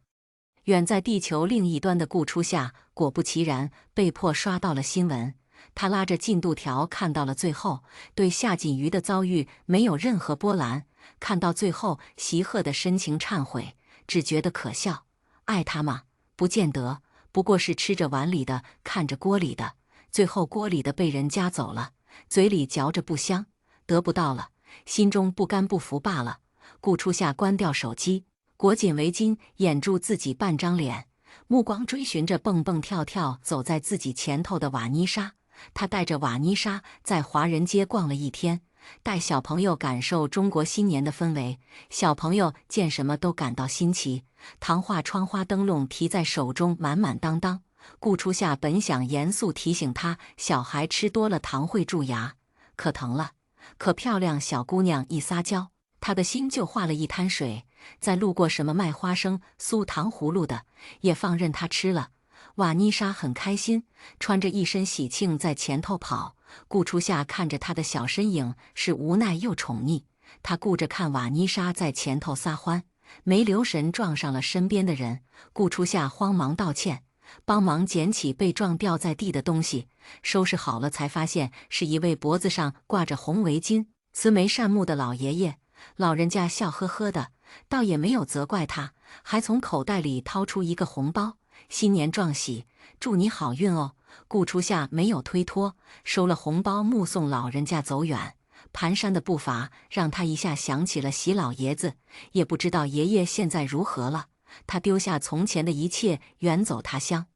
S1: 远在地球另一端的顾初夏果不其然被迫刷到了新闻。他拉着进度条看到了最后，对夏锦瑜的遭遇没有任何波澜。看到最后席鹤的深情忏悔，只觉得可笑。爱他吗？不见得，不过是吃着碗里的看着锅里的，最后锅里的被人夹走了，嘴里嚼着不香，得不到了，心中不甘不服罢了。顾初夏关掉手机，裹紧围巾掩住自己半张脸，目光追寻着蹦蹦跳跳走在自己前头的瓦妮莎。他带着瓦妮莎在华人街逛了一天，带小朋友感受中国新年的氛围。小朋友见什么都感到新奇，糖画窗花灯笼提在手中满满当当。顾初夏本想严肃提醒他，小孩吃多了糖会蛀牙，可疼了。可漂亮小姑娘一撒娇，他的心就化了一滩水。再路过什么卖花生酥糖葫芦的，也放任他吃了。瓦妮莎很开心，穿着一身喜庆在前头跑。顾初夏看着她的小身影，是无奈又宠溺。他顾着看瓦妮莎在前头撒欢，没留神撞上了身边的人。顾初夏慌忙道歉，帮忙捡起被撞掉在地的东西，收拾好了才发现是一位脖子上挂着红围巾、慈眉善目的老爷爷。老人家笑呵呵的，倒也没有责怪他，还从口袋里掏出一个红包。新年撞喜，祝你好运哦。顾初夏没有推脱，收了红包，目送老人家走远。蹒跚的步伐让他一下想起了席老爷子，也不知道爷爷现在如何了。他丢下从前的一切，远走他乡。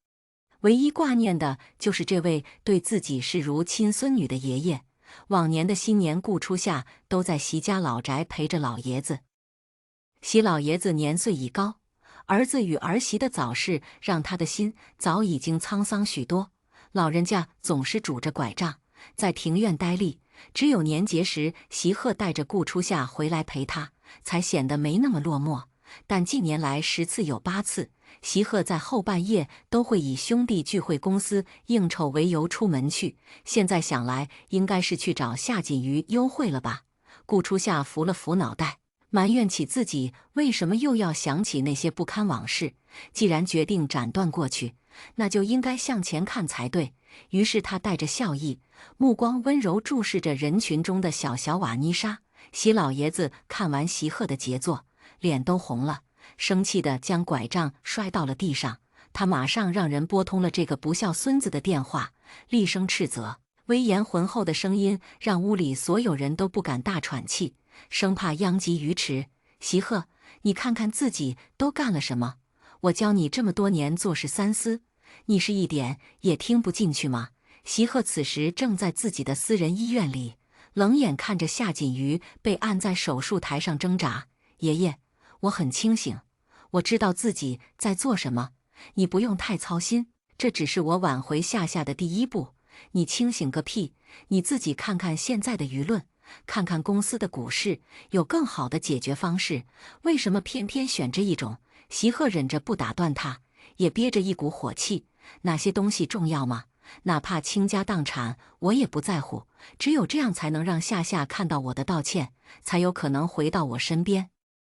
S1: 唯一挂念的就是这位对自己视如亲孙女的爷爷。往年的新年，顾初夏都在席家老宅陪着老爷子。席老爷子年岁已高，儿子与儿媳的早逝让他的心早已经沧桑许多。老人家总是拄着拐杖在庭院呆立，只有年节时席鹤带着顾初夏回来陪他，才显得没那么落寞。但近年来10次有8次，席鹤在后半夜都会以兄弟聚会、公司应酬为由出门去。现在想来，应该是去找夏锦瑜幽会了吧？顾初夏扶了扶脑袋，埋怨起自己为什么又要想起那些不堪往事。既然决定斩断过去，那就应该向前看才对。于是他带着笑意，目光温柔注视着人群中的小瓦妮莎。席老爷子看完席鹤的杰作，脸都红了，生气地将拐杖摔到了地上。他马上让人拨通了这个不孝孙子的电话，厉声斥责。威严浑厚的声音让屋里所有人都不敢大喘气，生怕殃及鱼池。席鹤，你看看自己都干了什么？我教你这么多年做事三思，你是一点也听不进去吗？席鹤此时正在自己的私人医院里，冷眼看着夏锦瑜被按在手术台上挣扎。爷爷，我很清醒，我知道自己在做什么，你不用太操心，这只是我挽回夏夏的第一步。你清醒个屁！你自己看看现在的舆论，看看公司的股市，有更好的解决方式，为什么偏偏选这一种？席鹤忍着不打断他，也憋着一股火气。哪些东西重要吗？哪怕倾家荡产，我也不在乎。只有这样才能让夏夏看到我的道歉，才有可能回到我身边。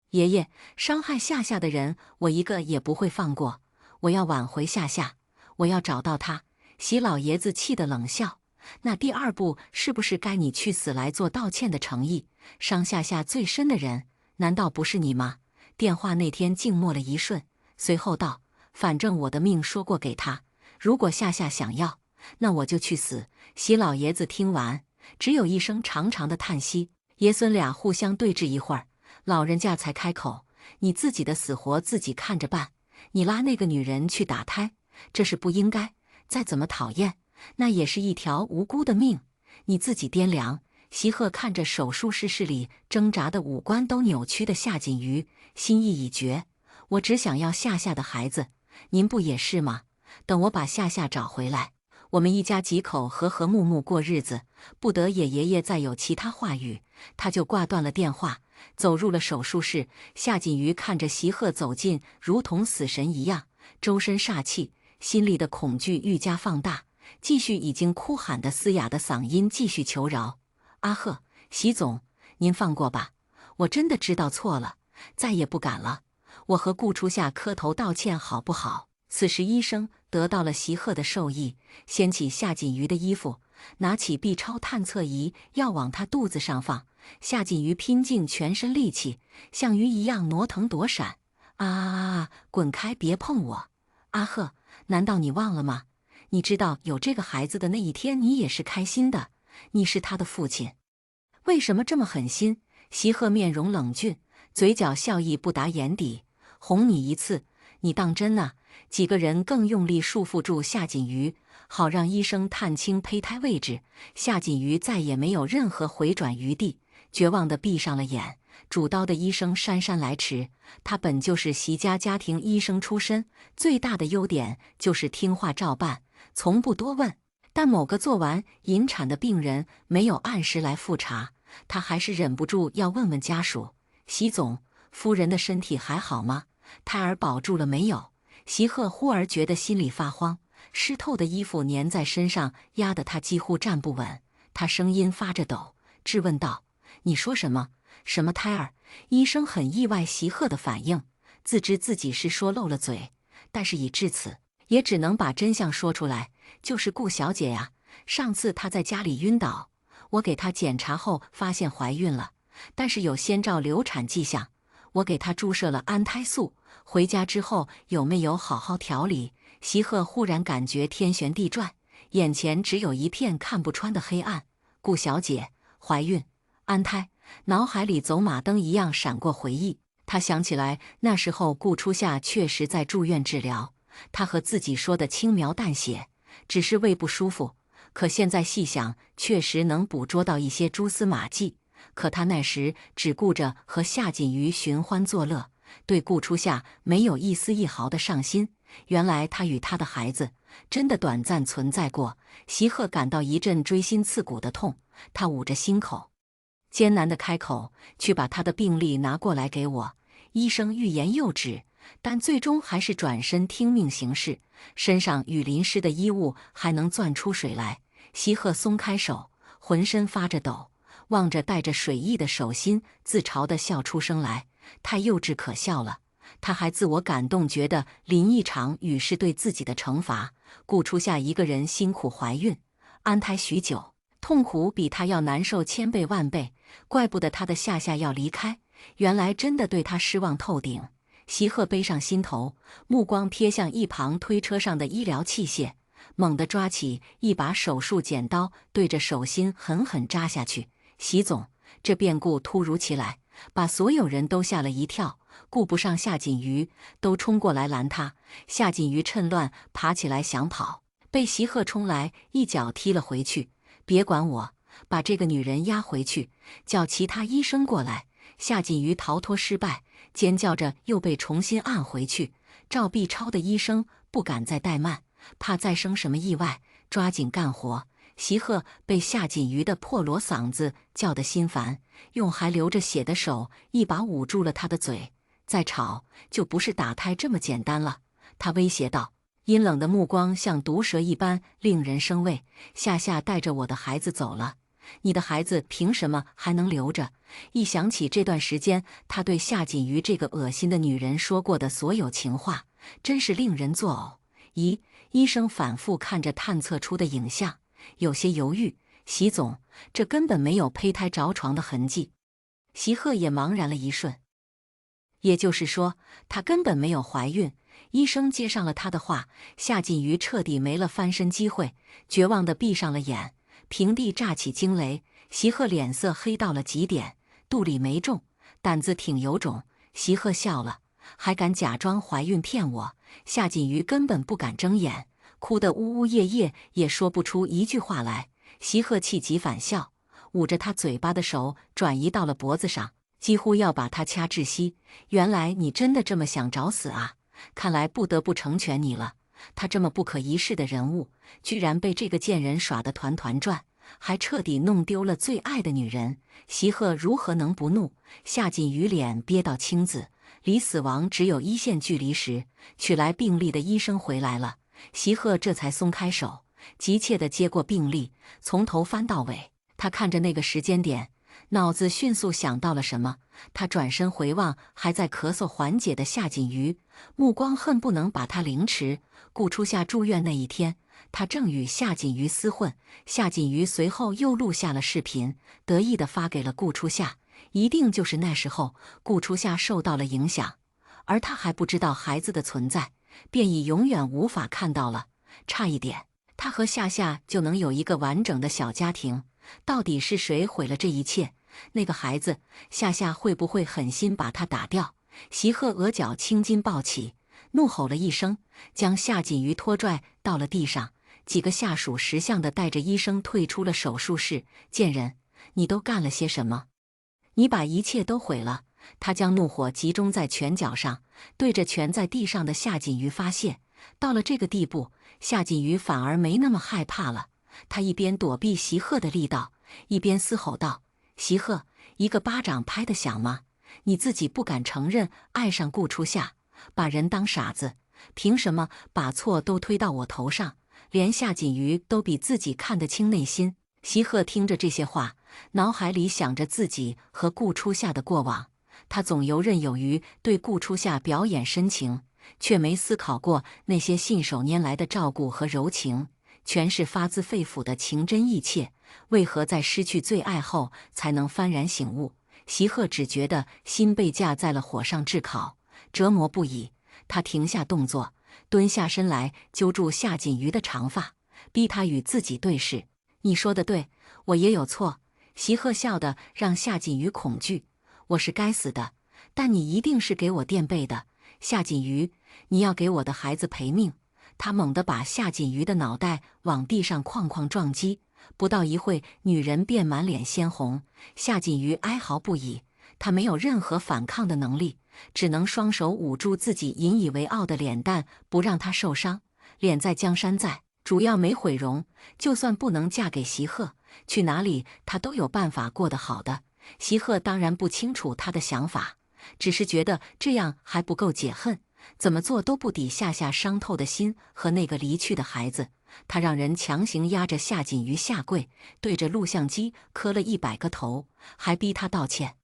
S1: 爷爷，伤害夏夏的人，我一个也不会放过。我要挽回夏夏，我要找到他。席老爷子气得冷笑。那第二步是不是该你去死来做道歉的诚意？伤夏夏最深的人，难道不是你吗？电话那天静默了一瞬，随后道：反正我的命说过给他，如果夏夏想要，那我就去死。席老爷子听完，只有一声长长的叹息。爷孙俩互相对峙一会儿，老人家才开口：你自己的死活自己看着办。你拉那个女人去打胎，这是不应该。再怎么讨厌，那也是一条无辜的命，你自己掂量。席鹤看着手术室里挣扎的五官都扭曲的夏锦瑜，心意已决。我只想要夏夏的孩子，您不也是吗？等我把夏夏找回来，我们一家几口和和睦睦过日子。不得野爷爷再有其他话语，他就挂断了电话，走入了手术室。夏锦瑜看着席鹤走近，如同死神一样，周身煞气，心里的恐惧愈加放大，继续已经哭喊的嘶哑的嗓音继续求饶：阿鹤，席总，您放过吧，我真的知道错了，再也不敢了。我和顾初夏磕头道歉好不好？此时医生得到了席鹤的授意，掀起夏锦瑜的衣服，拿起 B 超探测仪要往他肚子上放。夏锦瑜拼尽全身力气，像鱼一样挪腾躲闪。啊！滚开，别碰我！阿鹤，难道你忘了吗？你知道有这个孩子的那一天，你也是开心的，你是他的父亲。为什么这么狠心？席鹤面容冷峻，嘴角笑意不达眼底。哄你一次，你当真啊？几个人更用力束缚住夏锦瑜，好让医生探清胚胎位置。夏锦瑜再也没有任何回转余地，绝望地闭上了眼。主刀的医生姗姗来迟，他本就是席家家庭医生出身，最大的优点就是听话照办，从不多问。但某个做完引产的病人没有按时来复查，他还是忍不住要问问家属：席总，夫人的身体还好吗？胎儿保住了没有？席鹤忽而觉得心里发慌，湿透的衣服粘在身上，压得他几乎站不稳。他声音发着抖，质问道：你说什么？什么胎儿？医生很意外席鹤的反应，自知自己是说漏了嘴，但是已至此，也只能把真相说出来。就是顾小姐呀，上次她在家里晕倒，我给她检查后发现怀孕了，但是有先兆流产迹象，我给她注射了安胎素。回家之后有没有好好调理？席鹤忽然感觉天旋地转，眼前只有一片看不穿的黑暗。顾小姐怀孕，安胎，脑海里走马灯一样闪过回忆。他想起来那时候顾初夏确实在住院治疗，他和自己说的轻描淡写，只是胃不舒服。可现在细想，确实能捕捉到一些蛛丝马迹。可他那时只顾着和夏锦瑜寻欢作乐，对顾初夏没有一丝一毫的上心。原来他与他的孩子真的短暂存在过。席鹤感到一阵锥心刺骨的痛，他捂着心口，艰难地开口：“去把他的病历拿过来给我。”医生欲言又止，但最终还是转身听命行事。身上雨淋湿的衣物还能攥出水来。席鹤松开手，浑身发着抖，望着带着水意的手心，自嘲地笑出声来。太幼稚可笑了。他还自我感动，觉得淋一场雨是对自己的惩罚。顾初夏一个人辛苦怀孕、安胎许久，痛苦比他要难受千倍万倍，怪不得他的夏夏要离开，原来真的对他失望透顶。席鹤背上心头，目光瞥向一旁推车上的医疗器械，猛地抓起一把手术剪刀，对着手心狠狠扎下去。席总，这变故突如其来，把所有人都吓了一跳，顾不上夏锦瑜，都冲过来拦他。夏锦瑜趁乱爬起来想跑，被席鹤冲来一脚踢了回去。别管我，把这个女人押回去，叫其他医生过来。夏锦瑜逃脱失败，尖叫着又被重新按回去。赵必超的医生不敢再怠慢，怕再生什么意外，抓紧干活。席鹤被夏锦瑜的破锣嗓子叫得心烦，用还流着血的手一把捂住了他的嘴。再吵就不是打胎这么简单了，他威胁道。阴冷的目光像毒蛇一般令人生畏。夏夏带着我的孩子走了，你的孩子凭什么还能留着？一想起这段时间他对夏锦瑜这个恶心的女人说过的所有情话，真是令人作呕。咦？医生反复看着探测出的影像，有些犹豫。席总，这根本没有胚胎着床的痕迹。席鹤也茫然了一瞬。也就是说，她根本没有怀孕。医生接上了他的话，夏锦瑜彻底没了翻身机会，绝望地闭上了眼。平地炸起惊雷，席鹤脸色黑到了极点，肚里没中，胆子挺有种。席鹤笑了，还敢假装怀孕骗我？夏锦瑜根本不敢睁眼，哭得呜呜咽咽，也说不出一句话来。席鹤气急反笑，捂着他嘴巴的手转移到了脖子上，几乎要把他掐窒息。原来你真的这么想找死啊？看来不得不成全你了。他这么不可一世的人物，居然被这个贱人耍得团团转，还彻底弄丢了最爱的女人。席鹤如何能不怒？夏锦瑜脸憋到青紫，离死亡只有1线距离时，取来病历的医生回来了。席鹤这才松开手，急切地接过病历，从头翻到尾。他看着那个时间点，脑子迅速想到了什么。他转身回望还在咳嗽缓解的夏锦瑜，目光恨不能把他凌迟。顾初夏住院那一天，他正与夏锦瑜厮混。夏锦瑜随后又录下了视频，得意地发给了顾初夏。一定就是那时候，顾初夏受到了影响，而他还不知道孩子的存在，便已永远无法看到了。差一点，他和夏夏就能有一个完整的小家庭。到底是谁毁了这一切？那个孩子，夏夏会不会狠心把他打掉？席鹤额角青筋暴起，怒吼了一声，将夏锦瑜拖拽到了地上。几个下属识相地带着医生退出了手术室。贱人，你都干了些什么？你把一切都毁了！他将怒火集中在拳脚上，对着蜷在地上的夏锦瑜发泄。到了这个地步，夏锦瑜反而没那么害怕了。他一边躲避席鹤的力道，一边嘶吼道：“席鹤，一个巴掌拍得响吗？你自己不敢承认爱上顾初夏，把人当傻子，凭什么把错都推到我头上？”连夏锦瑜都比自己看得清内心。席鹤听着这些话，脑海里想着自己和顾初夏的过往。他总游刃有余对顾初夏表演深情，却没思考过那些信手拈来的照顾和柔情，全是发自肺腑的情真意切。为何在失去最爱后才能幡然醒悟？席鹤只觉得心被架在了火上炙烤，折磨不已。他停下动作，蹲下身来揪住夏锦瑜的长发，逼他与自己对视。你说的对，我也有错。席鹤笑得让夏锦瑜恐惧。我是该死的，但你一定是给我垫背的。夏锦瑜，你要给我的孩子赔命！”他猛地把夏锦瑜的脑袋往地上哐哐撞击，不到一会，女人便满脸鲜红。夏锦瑜哀嚎不已，她没有任何反抗的能力，只能双手捂住自己引以为傲的脸蛋，不让她受伤。脸在江山在，主要没毁容。就算不能嫁给席鹤，去哪里她都有办法过得好的。席鹤当然不清楚她的想法，只是觉得这样还不够解恨。怎么做都不抵夏夏伤透的心和那个离去的孩子。他让人强行压着夏锦瑜下跪，对着录像机磕了100个头，还逼他道歉，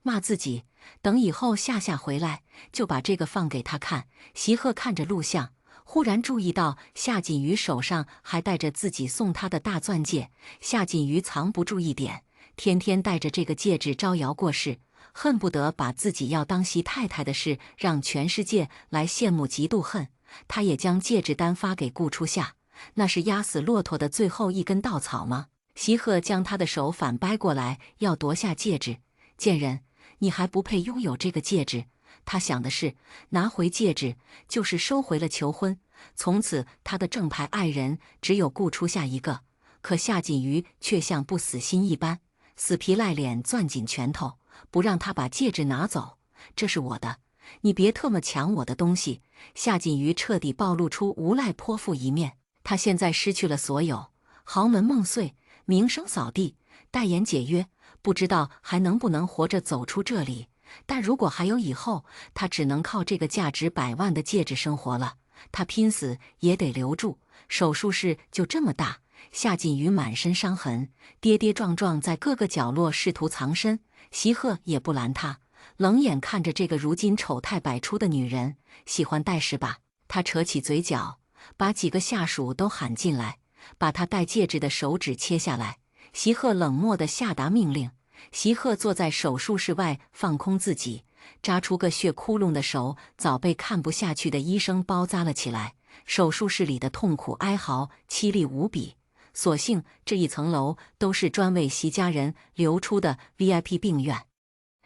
S1: 骂自己等以后夏夏回来就把这个放给他看。席鹤看着录像，忽然注意到夏锦瑜手上还戴着自己送他的大钻戒。夏锦瑜藏不住一点，天天戴着这个戒指招摇过市，恨不得把自己要当席太太的事让全世界来羡慕嫉妒恨。他也将戒指单发给顾初夏，那是压死骆驼的最后一根稻草吗？席鹤将他的手反掰过来，要夺下戒指。贱人，你还不配拥有这个戒指。他想的是，拿回戒指就是收回了求婚，从此他的正牌爱人只有顾初夏一个。可夏锦瑜却像不死心一般，死皮赖脸攥紧拳头，不让他把戒指拿走。这是我的，你别特么抢我的东西！夏锦瑜彻底暴露出无赖泼妇一面。他现在失去了所有，豪门梦碎，名声扫地，代言解约，不知道还能不能活着走出这里。但如果还有以后，他只能靠这个价值100万的戒指生活了。他拼死也得留住。手术室就这么大，夏锦瑜满身伤痕，跌跌撞撞在各个角落试图藏身。席鹤也不拦他，冷眼看着这个如今丑态百出的女人。喜欢戴是吧？他扯起嘴角，把几个下属都喊进来，把他戴戒指的手指切下来。席鹤冷漠地下达命令。席鹤坐在手术室外放空自己，扎出个血窟窿的手早被看不下去的医生包扎了起来。手术室里的痛苦哀嚎凄厉无比。所幸这一层楼都是专为席家人留出的 VIP 病院。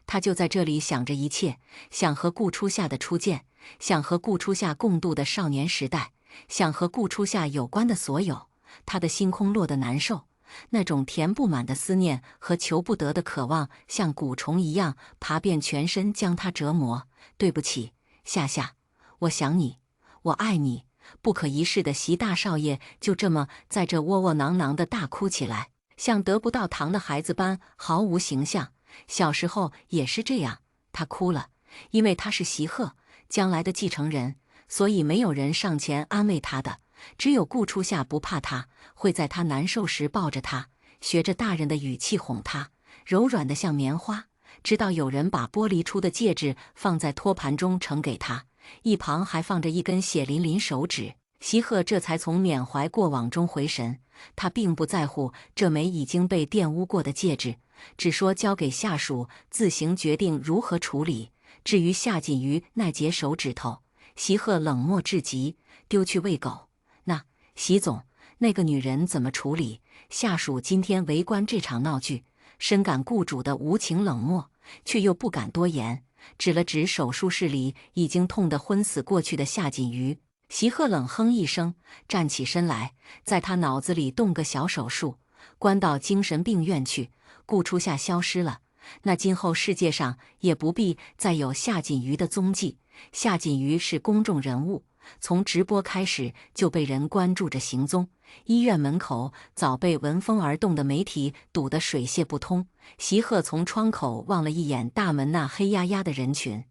S1: 他就在这里想着一切，想和顾初夏的初见，想和顾初夏共度的少年时代，想和顾初夏有关的所有。他的心空落得难受，那种填不满的思念和求不得的渴望像蛊虫一样爬遍全身，将他折磨。对不起，夏夏，我想你，我爱你。不可一世的席大少爷就这么在这窝窝囊囊的大哭起来，像得不到糖的孩子般毫无形象。小时候也是这样，他哭了，因为他是席鹤将来的继承人，所以没有人上前安慰他的。只有顾初夏不怕他，会在他难受时抱着他，学着大人的语气哄他，柔软的像棉花。直到有人把剥离出的戒指放在托盘中呈给他，一旁还放着一根血淋淋手指，席鹤这才从缅怀过往中回神。他并不在乎这枚已经被玷污过的戒指，只说交给下属自行决定如何处理。至于夏锦瑜那截手指头，席鹤冷漠至极，丢去喂狗。那席总，那个女人怎么处理？下属今天围观这场闹剧，深感雇主的无情冷漠，却又不敢多言，指了指手术室里已经痛得昏死过去的夏锦瑜。席鹤冷哼一声，站起身来，在他脑子里动个小手术，关到精神病院去。顾初夏消失了，那今后世界上也不必再有夏锦瑜的踪迹。夏锦瑜是公众人物，从直播开始就被人关注着行踪，医院门口早被闻风而动的媒体堵得水泄不通。席鹤从窗口望了一眼大门那黑压压的人群，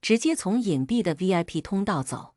S1: 直接从隐蔽的 VIP 通道走。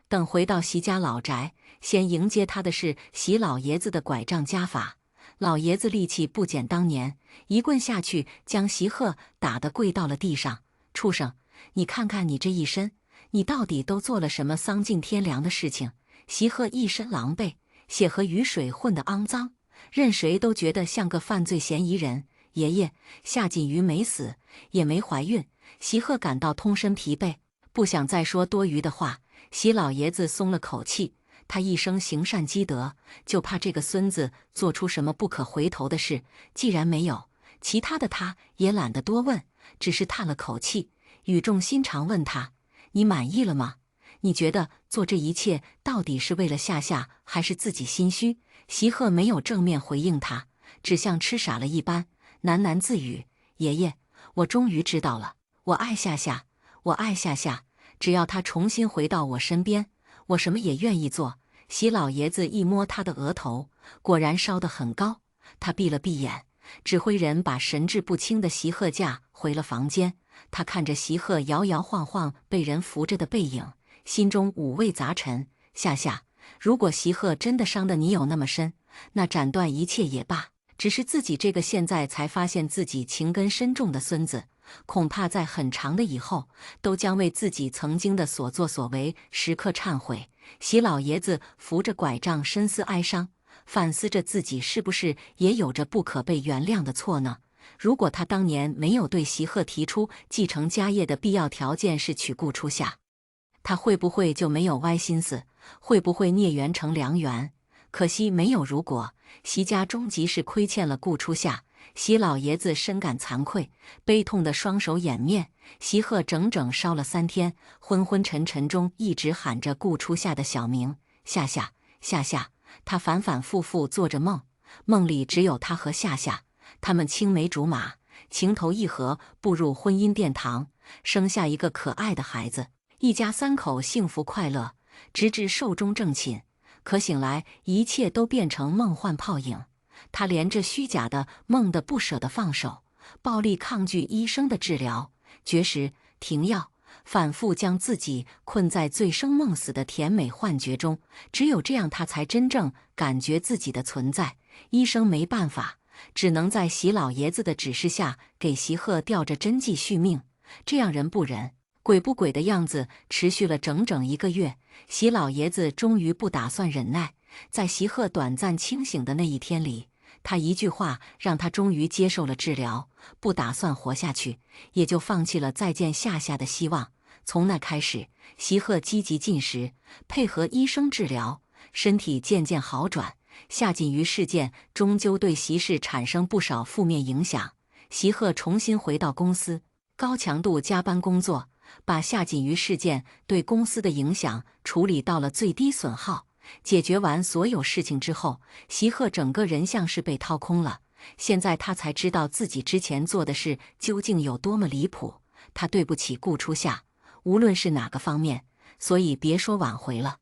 S1: 等回到席家老宅，先迎接他的是席老爷子的拐杖家法。老爷子力气不减当年，一棍下去将席鹤打得跪到了地上。畜生，你看看你这一身，你到底都做了什么丧尽天良的事情？席鹤一身狼狈，血和雨水混得肮脏，任谁都觉得像个犯罪嫌疑人。爷爷，夏锦瑜没死，也没怀孕。席鹤感到通身疲惫，不想再说多余的话。席老爷子松了口气，他一生行善积德，就怕这个孙子做出什么不可回头的事。既然没有，其他的他也懒得多问，只是叹了口气，语重心长问他：“你满意了吗？”你觉得做这一切到底是为了夏夏，还是自己心虚？席鹤没有正面回应他，只像痴傻了一般，喃喃自语：“爷爷，我终于知道了，我爱夏夏，我爱夏夏，只要她重新回到我身边，我什么也愿意做。”席老爷子一摸他的额头，果然烧得很高。他闭了闭眼，指挥人把神志不清的席鹤架回了房间。他看着席鹤摇摇晃晃被人扶着的背影，心中五味杂陈。夏夏，如果席鹤真的伤得你有那么深，那斩断一切也罢。只是自己这个现在才发现自己情根深重的孙子，恐怕在很长的以后，都将为自己曾经的所作所为时刻忏悔。席老爷子扶着拐杖，深思哀伤，反思着自己是不是也有着不可被原谅的错呢？如果他当年没有对席鹤提出继承家业的必要条件是娶顾初夏，他会不会就没有歪心思？会不会孽缘成良缘？可惜没有如果，席家终极是亏欠了顾初夏。席老爷子深感惭愧，悲痛的双手掩面。席鹤整整烧了3天，昏昏沉沉中一直喊着顾初夏的小名：“夏夏，夏夏。”他反反复复做着梦，梦里只有他和夏夏，他们青梅竹马，情投意合，步入婚姻殿堂，生下一个可爱的孩子，一家3口幸福快乐，直至寿终正寝。可醒来，一切都变成梦幻泡影。他连这虚假的梦的不舍得放手，暴力抗拒医生的治疗，绝食、停药，反复将自己困在醉生梦死的甜美幻觉中。只有这样，他才真正感觉自己的存在。医生没办法，只能在席老爷子的指示下给席鹤吊着针剂续命。这样人不人，鬼不鬼的样子持续了整整1个月。席老爷子终于不打算忍耐，在席鹤短暂清醒的那一天里，他一句话让他终于接受了治疗，不打算活下去，也就放弃了再见夏夏的希望。从那开始，席鹤积极进食，配合医生治疗，身体渐渐好转。夏锦瑜事件终究对席氏产生不少负面影响。席鹤重新回到公司，高强度加班工作，把夏锦瑜事件对公司的影响处理到了最低损耗。解决完所有事情之后，席鹤整个人像是被掏空了。现在他才知道自己之前做的事究竟有多么离谱。他对不起顾初夏，无论是哪个方面，所以别说挽回了。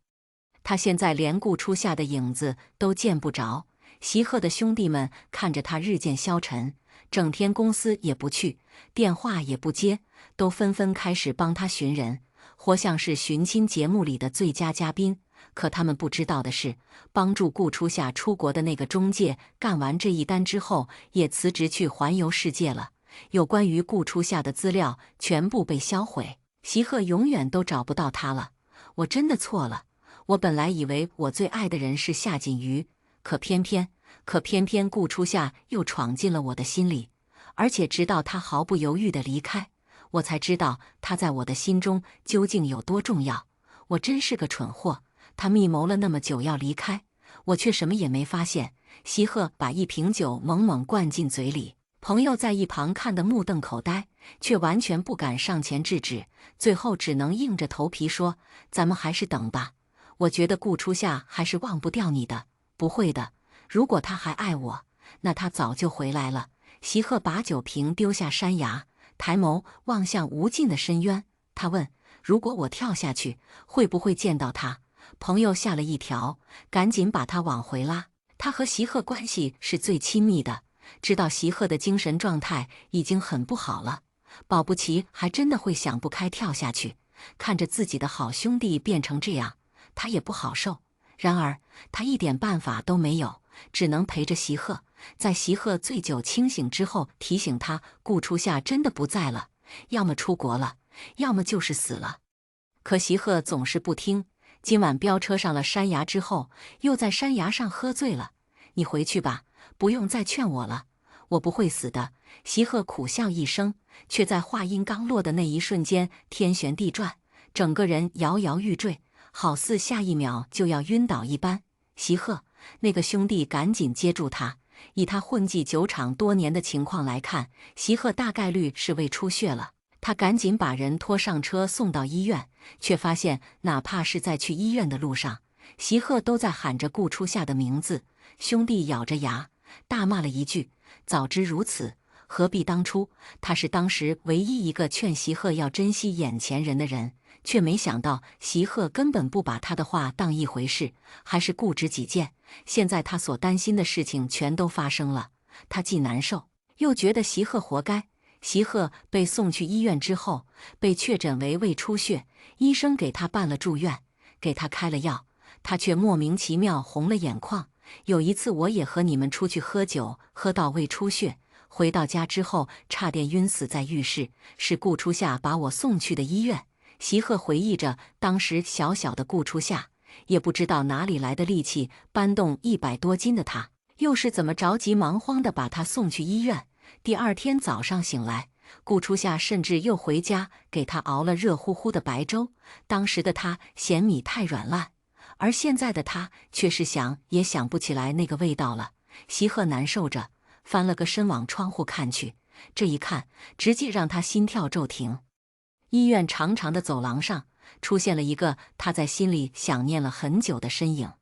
S1: 他现在连顾初夏的影子都见不着。席鹤的兄弟们看着他日渐消沉，整天公司也不去，电话也不接，都纷纷开始帮他寻人，活像是寻亲节目里的最佳嘉宾。可他们不知道的是，帮助顾初夏出国的那个中介干完这一单之后，也辞职去环游世界了。有关于顾初夏的资料全部被销毁，席鹤永远都找不到他了。我真的错了，我本来以为我最爱的人是夏锦瑜，可偏偏顾初夏又闯进了我的心里，而且直到他毫不犹豫地离开，我才知道他在我的心中究竟有多重要。我真是个蠢货。他密谋了那么久要离开，我却什么也没发现。席鹤把一瓶酒猛猛灌进嘴里，朋友在一旁看得目瞪口呆，却完全不敢上前制止，最后只能硬着头皮说：“咱们还是等吧。我觉得顾初夏还是忘不掉你的。不会的，如果他还爱我，那他早就回来了。”席鹤把酒瓶丢下山崖，抬眸望向无尽的深渊。他问：“如果我跳下去，会不会见到他？”朋友吓了一跳，赶紧把他往回拉。他和席鹤关系是最亲密的，知道席鹤的精神状态已经很不好了，保不齐还真的会想不开跳下去。看着自己的好兄弟变成这样，他也不好受。然而他一点办法都没有，只能陪着席鹤，在席鹤醉酒清醒之后提醒他，顾初夏真的不在了，要么出国了，要么就是死了。可席鹤总是不听。今晚飙车上了山崖之后，又在山崖上喝醉了。你回去吧，不用再劝我了，我不会死的。席鹤苦笑一声，却在话音刚落的那一瞬间天旋地转，整个人摇摇欲坠，好似下一秒就要晕倒一般。席鹤，那个兄弟赶紧接住他。以他混迹酒场多年的情况来看，席鹤大概率是胃出血了。他赶紧把人拖上车送到医院，却发现哪怕是在去医院的路上，席鹤都在喊着顾初夏的名字。兄弟咬着牙大骂了一句：“早知如此，何必当初？”他是当时唯一一个劝席鹤要珍惜眼前人的人，却没想到席鹤根本不把他的话当一回事，还是固执己见。现在他所担心的事情全都发生了，他既难受，又觉得席鹤活该。席鹤被送去医院之后，被确诊为胃出血，医生给他办了住院，给他开了药，他却莫名其妙红了眼眶。有一次我也和你们出去喝酒，喝到胃出血，回到家之后差点晕死在浴室，是顾初夏把我送去的医院。席鹤回忆着当时小小的顾初夏，也不知道哪里来的力气搬动100多斤的他，又是怎么着急忙慌地把他送去医院。第二天早上醒来，顾初夏甚至又回家给他熬了热乎乎的白粥。当时的他嫌米太软烂，而现在的他却是想也想不起来那个味道了。席鹤难受着，翻了个身往窗户看去，这一看直接让他心跳骤停。医院长长的走廊上出现了一个他在心里想念了很久的身影。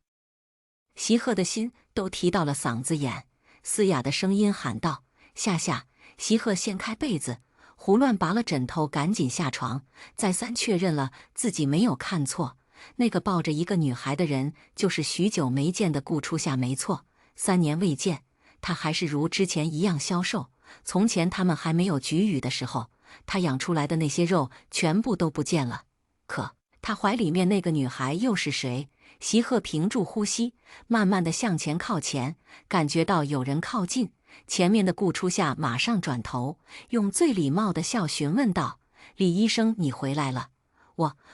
S1: 席鹤的心都提到了嗓子眼，嘶哑的声音喊道：“夏夏！”席鹤掀开被子，胡乱拔了枕头，赶紧下床，再三确认了自己没有看错，那个抱着一个女孩的人就是许久没见的顾初夏，没错，3年未见，他还是如之前一样消瘦。从前他们还没有菊雨的时候，他养出来的那些肉全部都不见了。可他怀里面那个女孩又是谁？席鹤屏住呼吸，慢慢地向前靠前，感觉到有人靠近。前面的顾初夏马上转头，用最礼貌的笑询问道：“李医生，你回来了。”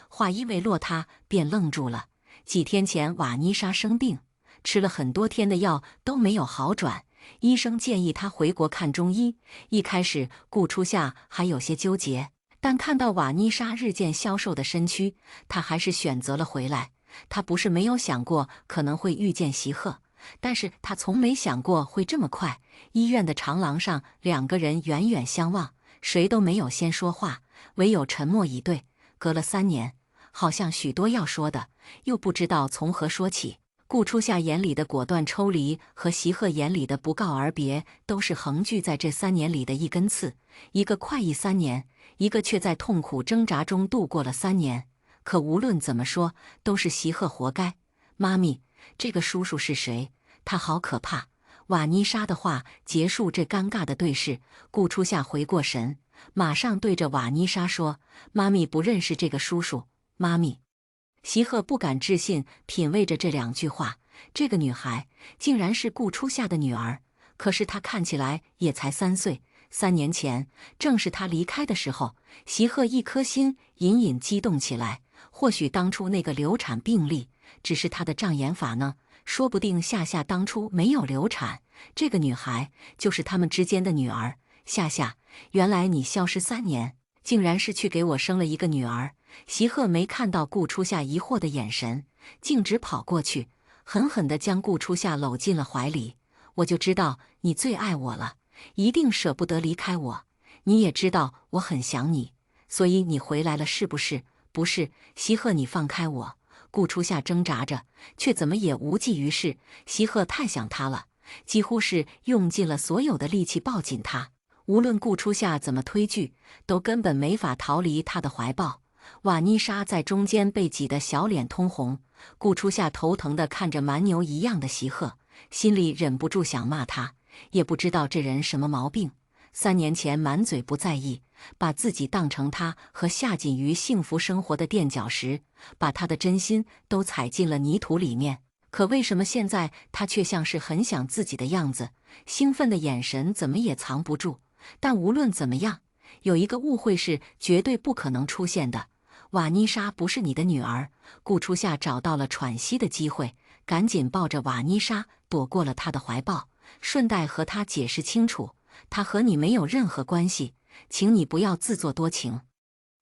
S1: 话音未落，他便愣住了。几天前瓦妮莎生病，吃了很多天的药都没有好转，医生建议他回国看中医。一开始顾初夏还有些纠结，但看到瓦妮莎日渐消瘦的身躯，他还是选择了回来。他不是没有想过可能会遇见席鹤，但是他从没想过会这么快。医院的长廊上，2个人远远相望，谁都没有先说话，唯有沉默以对。隔了3年，好像许多要说的，又不知道从何说起。顾初夏眼里的果断抽离和席鹤眼里的不告而别，都是横踞在这3年里的一根刺，一个快意3年，一个却在痛苦挣扎中度过了3年。可无论怎么说，都是席鹤活该。妈咪，这个叔叔是谁？他好可怕。瓦妮莎的话结束这尴尬的对视，顾初夏回过神，马上对着瓦妮莎说：“妈咪不认识这个叔叔。”妈咪。席鹤不敢置信，品味着这2句话。这个女孩竟然是顾初夏的女儿，可是她看起来也才3岁。3年前，正是她离开的时候，席鹤一颗心隐隐激动起来。或许当初那个流产病例只是她的障眼法呢？说不定夏夏当初没有流产，这个女孩就是他们之间的女儿。夏夏，原来你消失3年，竟然是去给我生了一个女儿。席鹤没看到顾初夏疑惑的眼神，径直跑过去，狠狠地将顾初夏搂进了怀里。我就知道你最爱我了，一定舍不得离开我。你也知道我很想你，所以你回来了是不是？不是，席鹤，你放开我。顾初夏挣扎着，却怎么也无济于事。席鹤太想他了，几乎是用尽了所有的力气抱紧他。无论顾初夏怎么推拒，都根本没法逃离他的怀抱。瓦妮莎在中间被挤得小脸通红，顾初夏头疼地看着蛮牛一样的席鹤，心里忍不住想骂他，也不知道这人什么毛病。3年前满嘴不在意，把自己当成他和夏锦瑜幸福生活的垫脚石，把他的真心都踩进了泥土里面。可为什么现在他却像是很想自己的样子，兴奋的眼神怎么也藏不住？但无论怎么样，有一个误会是绝对不可能出现的。瓦妮莎不是你的女儿。顾初夏找到了喘息的机会，赶紧抱着瓦妮莎躲过了她的怀抱，顺带和她解释清楚，她和你没有任何关系，请你不要自作多情。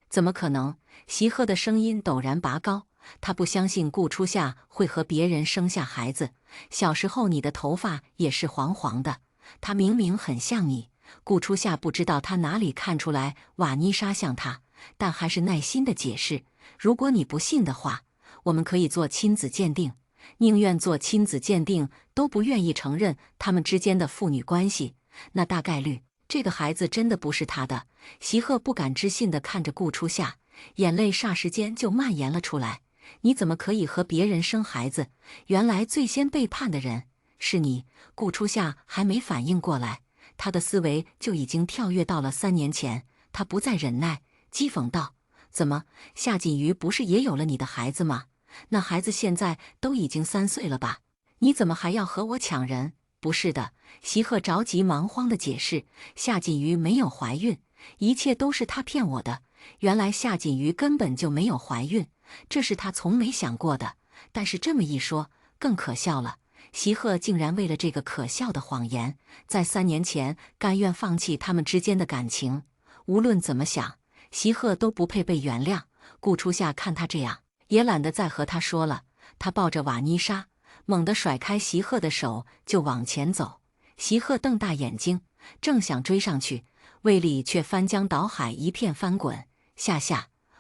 S1: 怎么可能？席鹤的声音陡然拔高，他不相信顾初夏会和别人生下孩子。小时候你的头发也是黄黄的，他明明很像你，顾初夏不知道他哪里看出来瓦妮莎像他，但还是耐心的解释：如果你不信的话，我们可以做亲子鉴定。宁愿做亲子鉴定，都不愿意承认他们之间的父女关系。那大概率，这个孩子真的不是他的。席鹤不敢置信地看着顾初夏，眼泪霎时间就蔓延了出来。你怎么可以和别人生孩子？原来最先背叛的人是你。顾初夏还没反应过来，他的思维就已经跳跃到了3年前。他不再忍耐，讥讽道：怎么，夏锦瑜不是也有了你的孩子吗？那孩子现在都已经3岁了吧？你怎么还要和我抢人？不是的，席鹤着急忙慌地解释，夏锦瑜没有怀孕，一切都是他骗我的。原来夏锦瑜根本就没有怀孕，这是他从没想过的。但是这么一说，更可笑了。席鹤竟然为了这个可笑的谎言，在3年前甘愿放弃他们之间的感情。无论怎么想，席鹤都不配被原谅。顾初夏看他这样，也懒得再和他说了。他抱着瓦妮莎，猛地甩开席鹤的手，就往前走。席鹤瞪大眼睛，正想追上去，胃里却翻江倒海，一片翻滚。夏，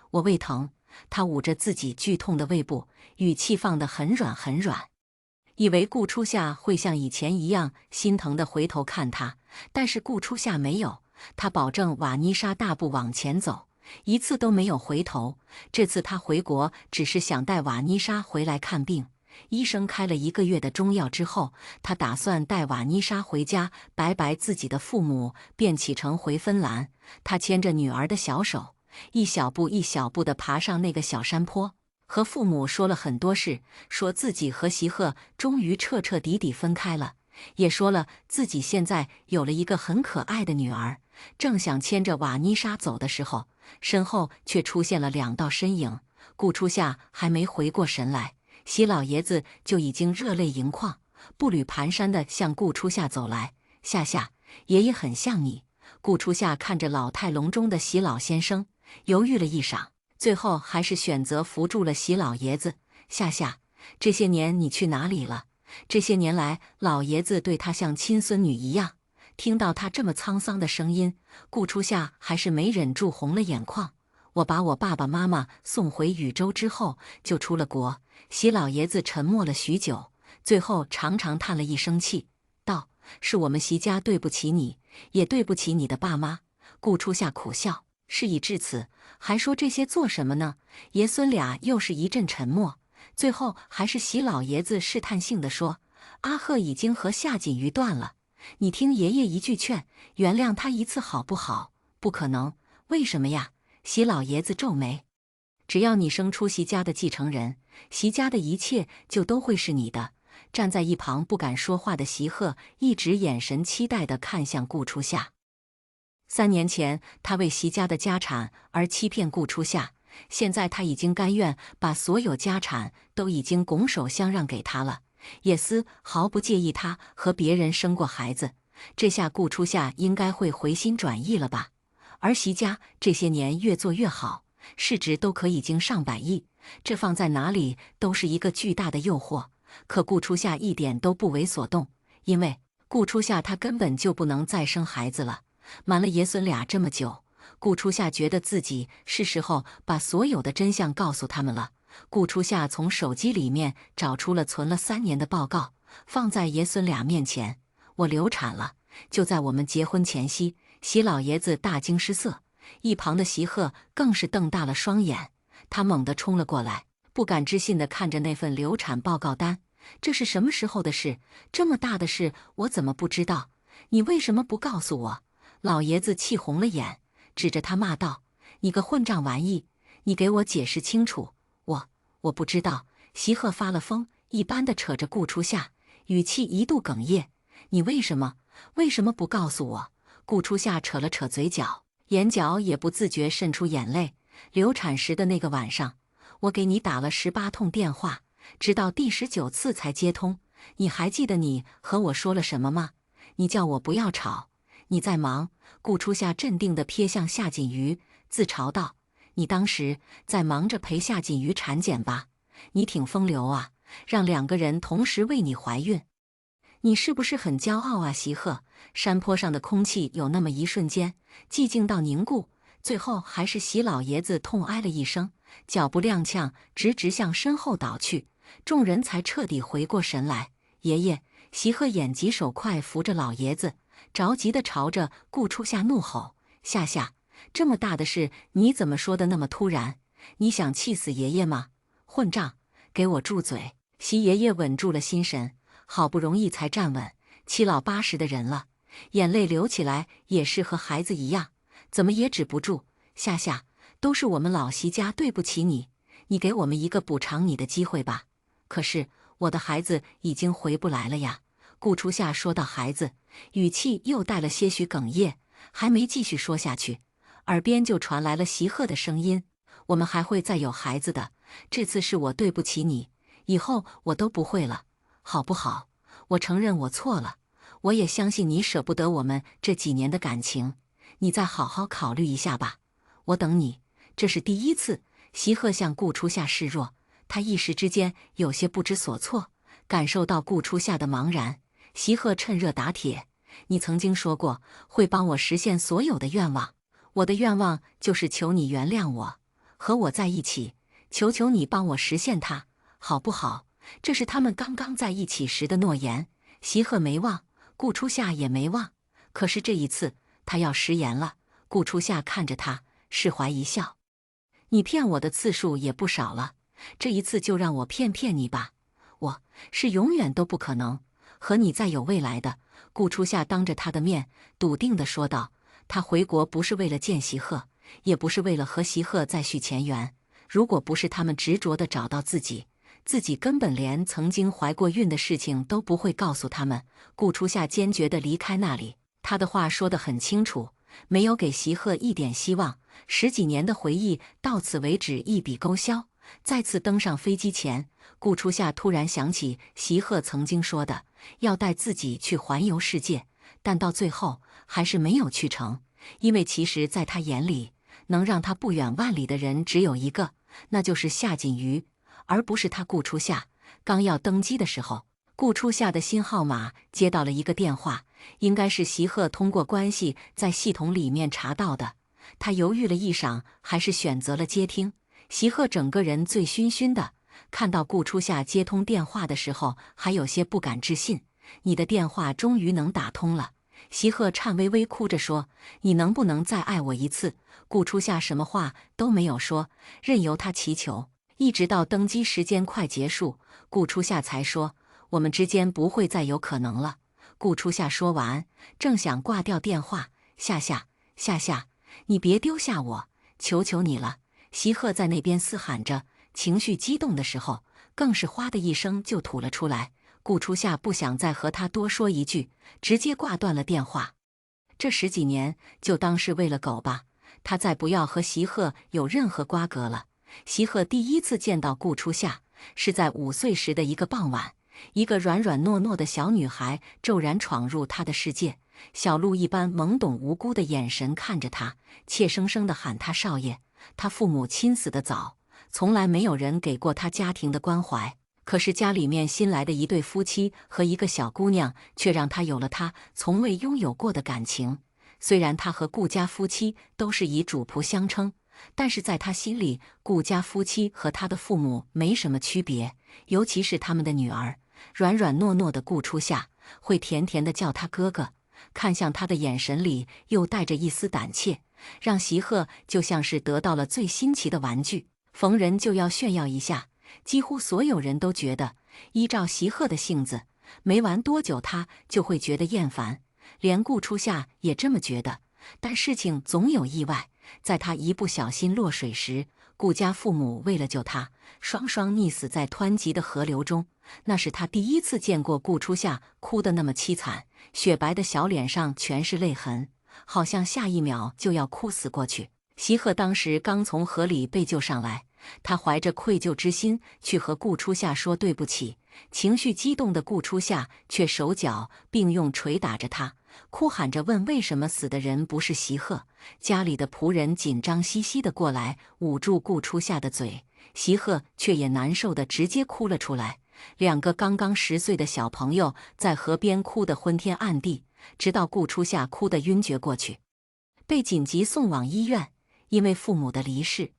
S1: 我胃疼。他捂着自己剧痛的胃部，语气放得很软很软。以为顾初夏会像以前一样心疼地回头看他，但是顾初夏没有。他保证瓦妮莎大步往前走，一次都没有回头。这次他回国只是想带瓦妮莎回来看病。医生开了1个月的中药之后，他打算带瓦妮莎回家拜拜自己的父母，便启程回芬兰。他牵着女儿的小手，一小步一小步地爬上那个小山坡，和父母说了很多事，说自己和席鹤终于彻彻底底分开了，也说了自己现在有了一个很可爱的女儿。正想牵着瓦妮莎走的时候，身后却出现了2道身影。顾初夏还没回过神来，席老爷子就已经热泪盈眶，步履蹒跚地向顾初夏走来。夏，爷爷很像你。顾初夏看着老态龙钟的席老先生，犹豫了一晌，最后还是选择扶住了席老爷子。夏，这些年你去哪里了？这些年来，老爷子对他像亲孙女一样。听到他这么沧桑的声音，顾初夏还是没忍住红了眼眶。我把我爸爸妈妈送回禹州之后，就出了国。席老爷子沉默了许久，最后长长叹了一声气，道：是我们席家对不起你，也对不起你的爸妈。顾初夏苦笑，事已至此，还说这些做什么呢？爷孙俩又是一阵沉默，最后还是席老爷子试探性地说：阿鹤已经和夏锦瑜断了，你听爷爷一句劝，原谅他一次好不好？不可能。为什么呀？席老爷子皱眉。只要你生出席家的继承人，席家的一切就都会是你的。站在一旁不敢说话的席鹤一直眼神期待地看向顾初夏。3年前，他为席家的家产而欺骗顾初夏，现在他已经甘愿把所有家产都已经拱手相让给他了，也丝毫不介意他和别人生过孩子。这下顾初夏应该会回心转意了吧？而席家这些年越做越好，市值都可已经上百亿，这放在哪里都是一个巨大的诱惑。可顾初夏一点都不为所动，因为顾初夏她根本就不能再生孩子了。瞒了爷孙俩这么久，顾初夏觉得自己是时候把所有的真相告诉他们了。顾初夏从手机里面找出了存了3年的报告，放在爷孙俩面前。我流产了，就在我们结婚前夕。席老爷子大惊失色，一旁的席鹤更是瞪大了双眼。他猛地冲了过来，不敢置信地看着那份流产报告单。这是什么时候的事？这么大的事，我怎么不知道？你为什么不告诉我？老爷子气红了眼，指着他骂道：你个混账玩意，你给我解释清楚！我不知道。席鹤发了疯一般的扯着顾初夏，语气一度哽咽。你为什么不告诉我？顾初夏扯了扯嘴角，眼角也不自觉渗出眼泪。流产时的那个晚上，我给你打了18通电话，直到第19次才接通。你还记得你和我说了什么吗？你叫我不要吵，你在忙。顾初夏镇定地瞥向夏锦瑜，自嘲道：你当时在忙着陪夏锦瑜产检吧？你挺风流啊，让2个人同时为你怀孕。你是不是很骄傲啊，席鹤？山坡上的空气有那么一瞬间寂静到凝固，最后还是席老爷子痛哀了一声，脚步踉跄，直向身后倒去。众人才彻底回过神来。爷爷，席鹤眼疾手快扶着老爷子，着急地朝着顾初夏怒吼：“夏，这么大的事，你怎么说的那么突然？你想气死爷爷吗？混账！给我住嘴！”席爷爷稳住了心神，好不容易才站稳，七老八十的人了，眼泪流起来也是和孩子一样，怎么也止不住。夏，都是我们老席家对不起你，你给我们一个补偿你的机会吧。可是我的孩子已经回不来了呀。顾初夏说到孩子，语气又带了些许哽咽，还没继续说下去，耳边就传来了席鹤的声音：“我们还会再有孩子的，这次是我对不起你，以后我都不会了，好不好？我承认我错了，我也相信你舍不得我们这几年的感情，你再好好考虑一下吧，我等你。”这是第一次，席鹤向顾初夏示弱，他一时之间有些不知所措，感受到顾初夏的茫然。席鹤趁热打铁：“你曾经说过会帮我实现所有的愿望，我的愿望就是求你原谅我，和我在一起，求你帮我实现它，好不好？”这是他们刚刚在一起时的诺言。席鹤没忘，顾初夏也没忘，可是这一次他要食言了。顾初夏看着他，释怀一笑：“你骗我的次数也不少了，这一次就让我骗你吧。我是永远都不可能和你再有未来的。”顾初夏当着他的面笃定地说道：“他回国不是为了见席鹤，也不是为了和席鹤再续前缘。如果不是他们执着地找到自己根本连曾经怀过孕的事情都不会告诉他们。”顾初夏坚决地离开那里，他的话说得很清楚，没有给席鹤一点希望。10几年的回忆到此为止，一笔勾销。再次登上飞机前，顾初夏突然想起席鹤曾经说的，要带自己去环游世界，但到最后还是没有去成。因为其实在他眼里，能让他不远万里的人只有一个，那就是夏锦瑜，而不是他顾初夏。刚要登机的时候，顾初夏的新号码接到了一个电话，应该是席鹤通过关系在系统里面查到的。他犹豫了一晌，还是选择了接听。席鹤整个人醉醺醺的，看到顾初夏接通电话的时候，还有些不敢置信：“你的电话终于能打通了。”席鹤颤巍巍哭着说：“你能不能再爱我一次？”顾初夏什么话都没有说，任由他祈求，一直到登机时间快结束，顾初夏才说：“我们之间不会再有可能了。”顾初夏说完，正想挂掉电话：“夏，你别丢下我，求你了！”席鹤在那边嘶喊着，情绪激动的时候，更是哗的一声就吐了出来。顾初夏不想再和他多说一句，直接挂断了电话。这10几年就当是喂了狗吧，他再不要和席鹤有任何瓜葛了。席鹤第一次见到顾初夏，是在5岁时的一个傍晚，一个软软糯糯的小女孩骤然闯入他的世界，小鹿一般懵懂无辜的眼神看着他，怯生生地喊他少爷。他父母亲死得早，从来没有人给过他家庭的关怀。可是家里面新来的一对夫妻和一个小姑娘，却让他有了他从未拥有过的感情。虽然他和顾家夫妻都是以主仆相称，但是在他心里，顾家夫妻和他的父母没什么区别。尤其是他们的女儿，软软糯糯的顾初夏，会甜甜地叫他哥哥，看向他的眼神里又带着一丝胆怯，让席鹤就像是得到了最新奇的玩具，逢人就要炫耀一下。几乎所有人都觉得，依照席鹤的性子，没玩多久他就会觉得厌烦，连顾初夏也这么觉得。但事情总有意外，在他一不小心落水时，顾家父母为了救他，双双溺死在湍急的河流中。那是他第一次见过顾初夏哭得那么凄惨，雪白的小脸上全是泪痕，好像下一秒就要哭死过去。席鹤当时刚从河里被救上来，他怀着愧疚之心去和顾初夏说对不起，情绪激动的顾初夏却手脚并用捶打着他，哭喊着问为什么死的人不是席鹤。家里的仆人紧张兮兮的过来捂住顾初夏的嘴，席鹤却也难受的直接哭了出来。2个刚刚10岁的小朋友在河边哭得昏天暗地，直到顾初夏哭得晕厥过去，被紧急送往医院。因为父母的离世，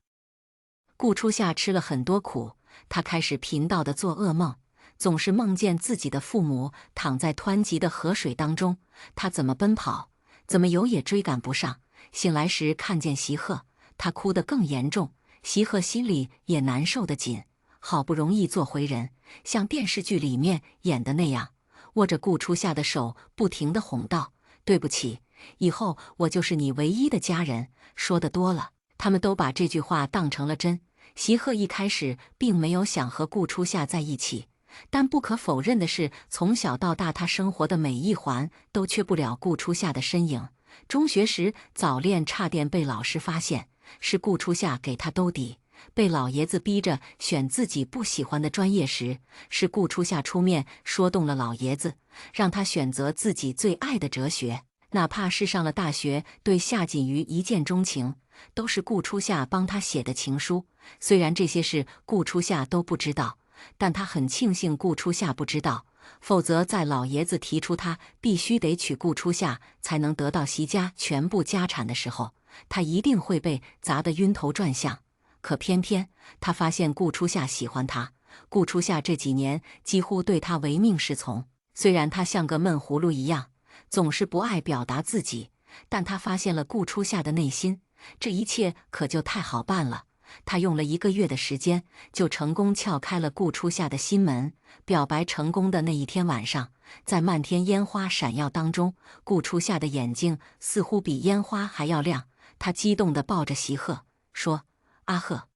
S1: 顾初夏吃了很多苦，他开始频道地做噩梦，总是梦见自己的父母躺在湍急的河水当中，他怎么奔跑，怎么游也追赶不上。醒来时看见席鹤，他哭得更严重，席鹤心里也难受得紧，好不容易做回人，像电视剧里面演的那样，握着顾初夏的手，不停地哄道：“对不起，以后我就是你唯一的家人。”说得多了，他们都把这句话当成了真。席鹤一开始并没有想和顾初夏在一起，但不可否认的是，从小到大他生活的每一环都缺不了顾初夏的身影。中学时早恋差点被老师发现，是顾初夏给他兜底；被老爷子逼着选自己不喜欢的专业时，是顾初夏出面说动了老爷子，让他选择自己最爱的哲学。哪怕是上了大学，对夏锦瑜一见钟情，都是顾初夏帮他写的情书。虽然这些事顾初夏都不知道，但他很庆幸顾初夏不知道，否则在老爷子提出他必须得娶顾初夏才能得到席家全部家产的时候，他一定会被砸得晕头转向。可偏偏他发现顾初夏喜欢他，顾初夏这几年几乎对他唯命是从。虽然他像个闷葫芦一样，总是不爱表达自己，但他发现了顾初夏的内心，这一切可就太好办了。他用了1个月的时间，就成功撬开了顾初夏的心门。表白成功的那一天晚上，在漫天烟花闪耀当中，顾初夏的眼睛似乎比烟花还要亮。他激动地抱着席鹤，说：“阿鹤，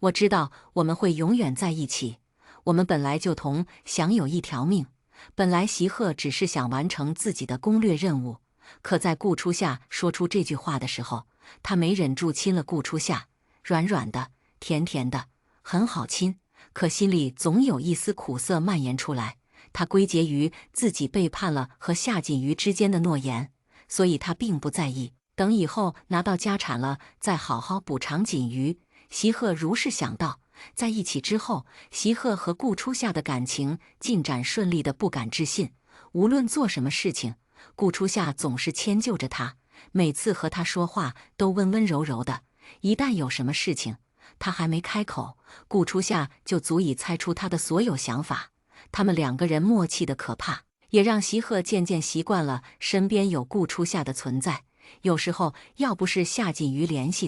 S1: 我知道我们会永远在一起，我们本来就同享有一条命。”本来席鹤只是想完成自己的攻略任务，可在顾初夏说出这句话的时候，他没忍住亲了顾初夏，软软的，甜甜的，很好亲，可心里总有一丝苦涩蔓延出来。他归结于自己背叛了和夏锦瑜之间的诺言，所以他并不在意，等以后拿到家产了再好好补偿锦瑜。席鹤如是想到，在一起之后，席鹤和顾初夏的感情进展顺利的不敢置信。无论做什么事情，顾初夏总是迁就着他，每次和他说话都温温柔柔的。一旦有什么事情，他还没开口，顾初夏就足以猜出他的所有想法。他们2个人默契的可怕，也让席鹤渐渐习惯了身边有顾初夏的存在。有时候要不是夏锦瑜联系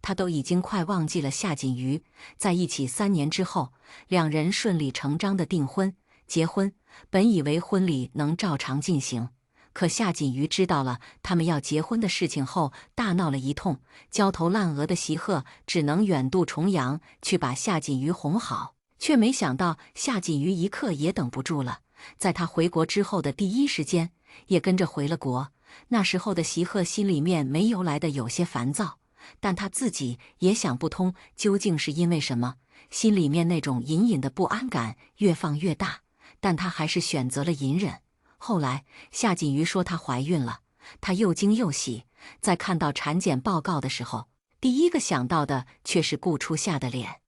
S1: 他都已经快忘记了夏锦瑜。在一起3年之后，2人顺理成章的订婚、结婚。本以为婚礼能照常进行，可夏锦瑜知道了他们要结婚的事情后，大闹了一通。焦头烂额的席鹤只能远渡重洋去把夏锦瑜哄好，却没想到夏锦瑜一刻也等不住了。在他回国之后的第一时间，也跟着回了国。那时候的席鹤心里面没由来的有些烦躁，但他自己也想不通究竟是因为什么，心里面那种隐隐的不安感越放越大，但他还是选择了隐忍。后来夏锦瑜说她怀孕了，他又惊又喜，在看到产检报告的时候，第一个想到的却是顾初夏的脸。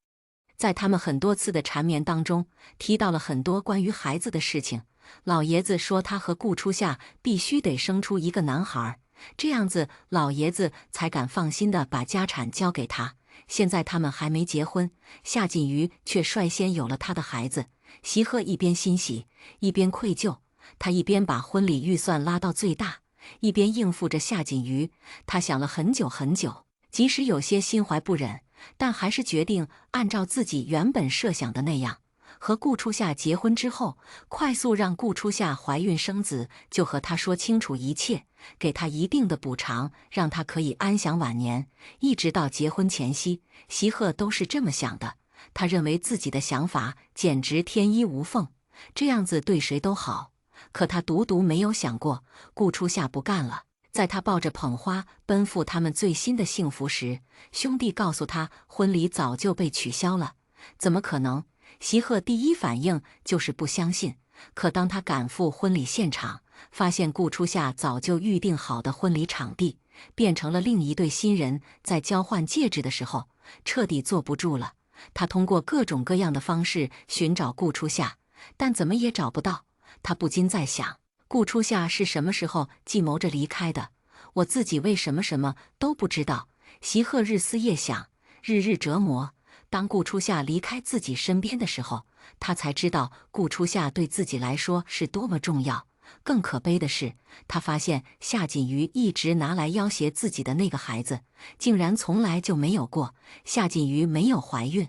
S1: 在他们很多次的缠绵当中，提到了很多关于孩子的事情。老爷子说他和顾初夏必须得生出一个男孩，这样子老爷子才敢放心的把家产交给他。现在他们还没结婚，夏锦瑜却率先有了他的孩子。席鹤一边欣喜，一边愧疚。他一边把婚礼预算拉到最大，一边应付着夏锦瑜。他想了很久很久，即使有些心怀不忍，但还是决定按照自己原本设想的那样，和顾初夏结婚之后，快速让顾初夏怀孕生子，就和他说清楚一切，给他一定的补偿，让他可以安享晚年。一直到结婚前夕，席鹤都是这么想的。他认为自己的想法简直天衣无缝，这样子对谁都好。可他独独没有想过，顾初夏不干了。在他抱着捧花奔赴他们最新的幸福时，兄弟告诉他婚礼早就被取消了。怎么可能？席鹤第一反应就是不相信。可当他赶赴婚礼现场，发现顾初夏早就预定好的婚礼场地变成了另一对新人在交换戒指的时候，彻底坐不住了。他通过各种各样的方式寻找顾初夏，但怎么也找不到。他不禁在想，顾初夏是什么时候计谋着离开的？我自己为什么什么都不知道？席鹤日思夜想，日日折磨。当顾初夏离开自己身边的时候，他才知道顾初夏对自己来说是多么重要。更可悲的是，他发现夏锦瑜一直拿来要挟自己的那个孩子，竟然从来就没有过。夏锦瑜没有怀孕。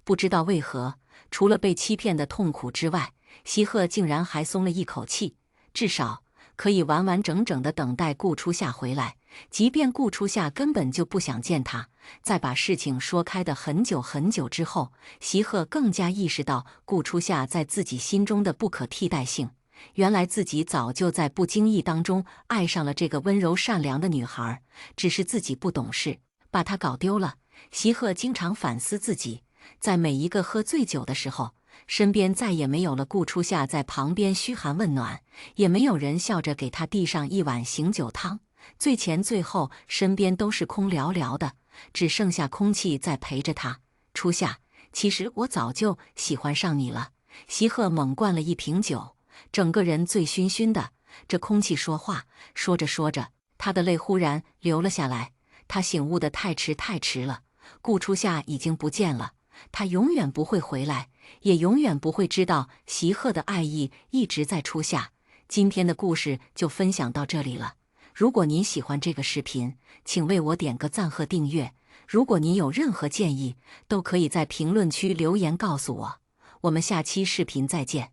S1: 不知道为何，除了被欺骗的痛苦之外，席鹤竟然还松了一口气，至少可以完完整整地等待顾初夏回来。即便顾初夏根本就不想见他，在把事情说开的很久很久之后，席鹤更加意识到顾初夏在自己心中的不可替代性。原来自己早就在不经意当中爱上了这个温柔善良的女孩，只是自己不懂事，把她搞丢了。席鹤经常反思自己，在每一个喝醉酒的时候，身边再也没有了顾初夏在旁边嘘寒问暖，也没有人笑着给他递上一碗醒酒汤。最前最后，身边都是空寥寥的，只剩下空气在陪着他。初夏，其实我早就喜欢上你了。席鹤猛灌了一瓶酒，整个人醉醺醺的。这空气说话，说着说着，他的泪忽然流了下来。他醒悟得太迟太迟了，顾初夏已经不见了，他永远不会回来，也永远不会知道席鹤的爱意一直在初夏。今天的故事就分享到这里了。如果您喜欢这个视频，请为我点个赞和订阅。如果您有任何建议，都可以在评论区留言告诉我。我们下期视频再见。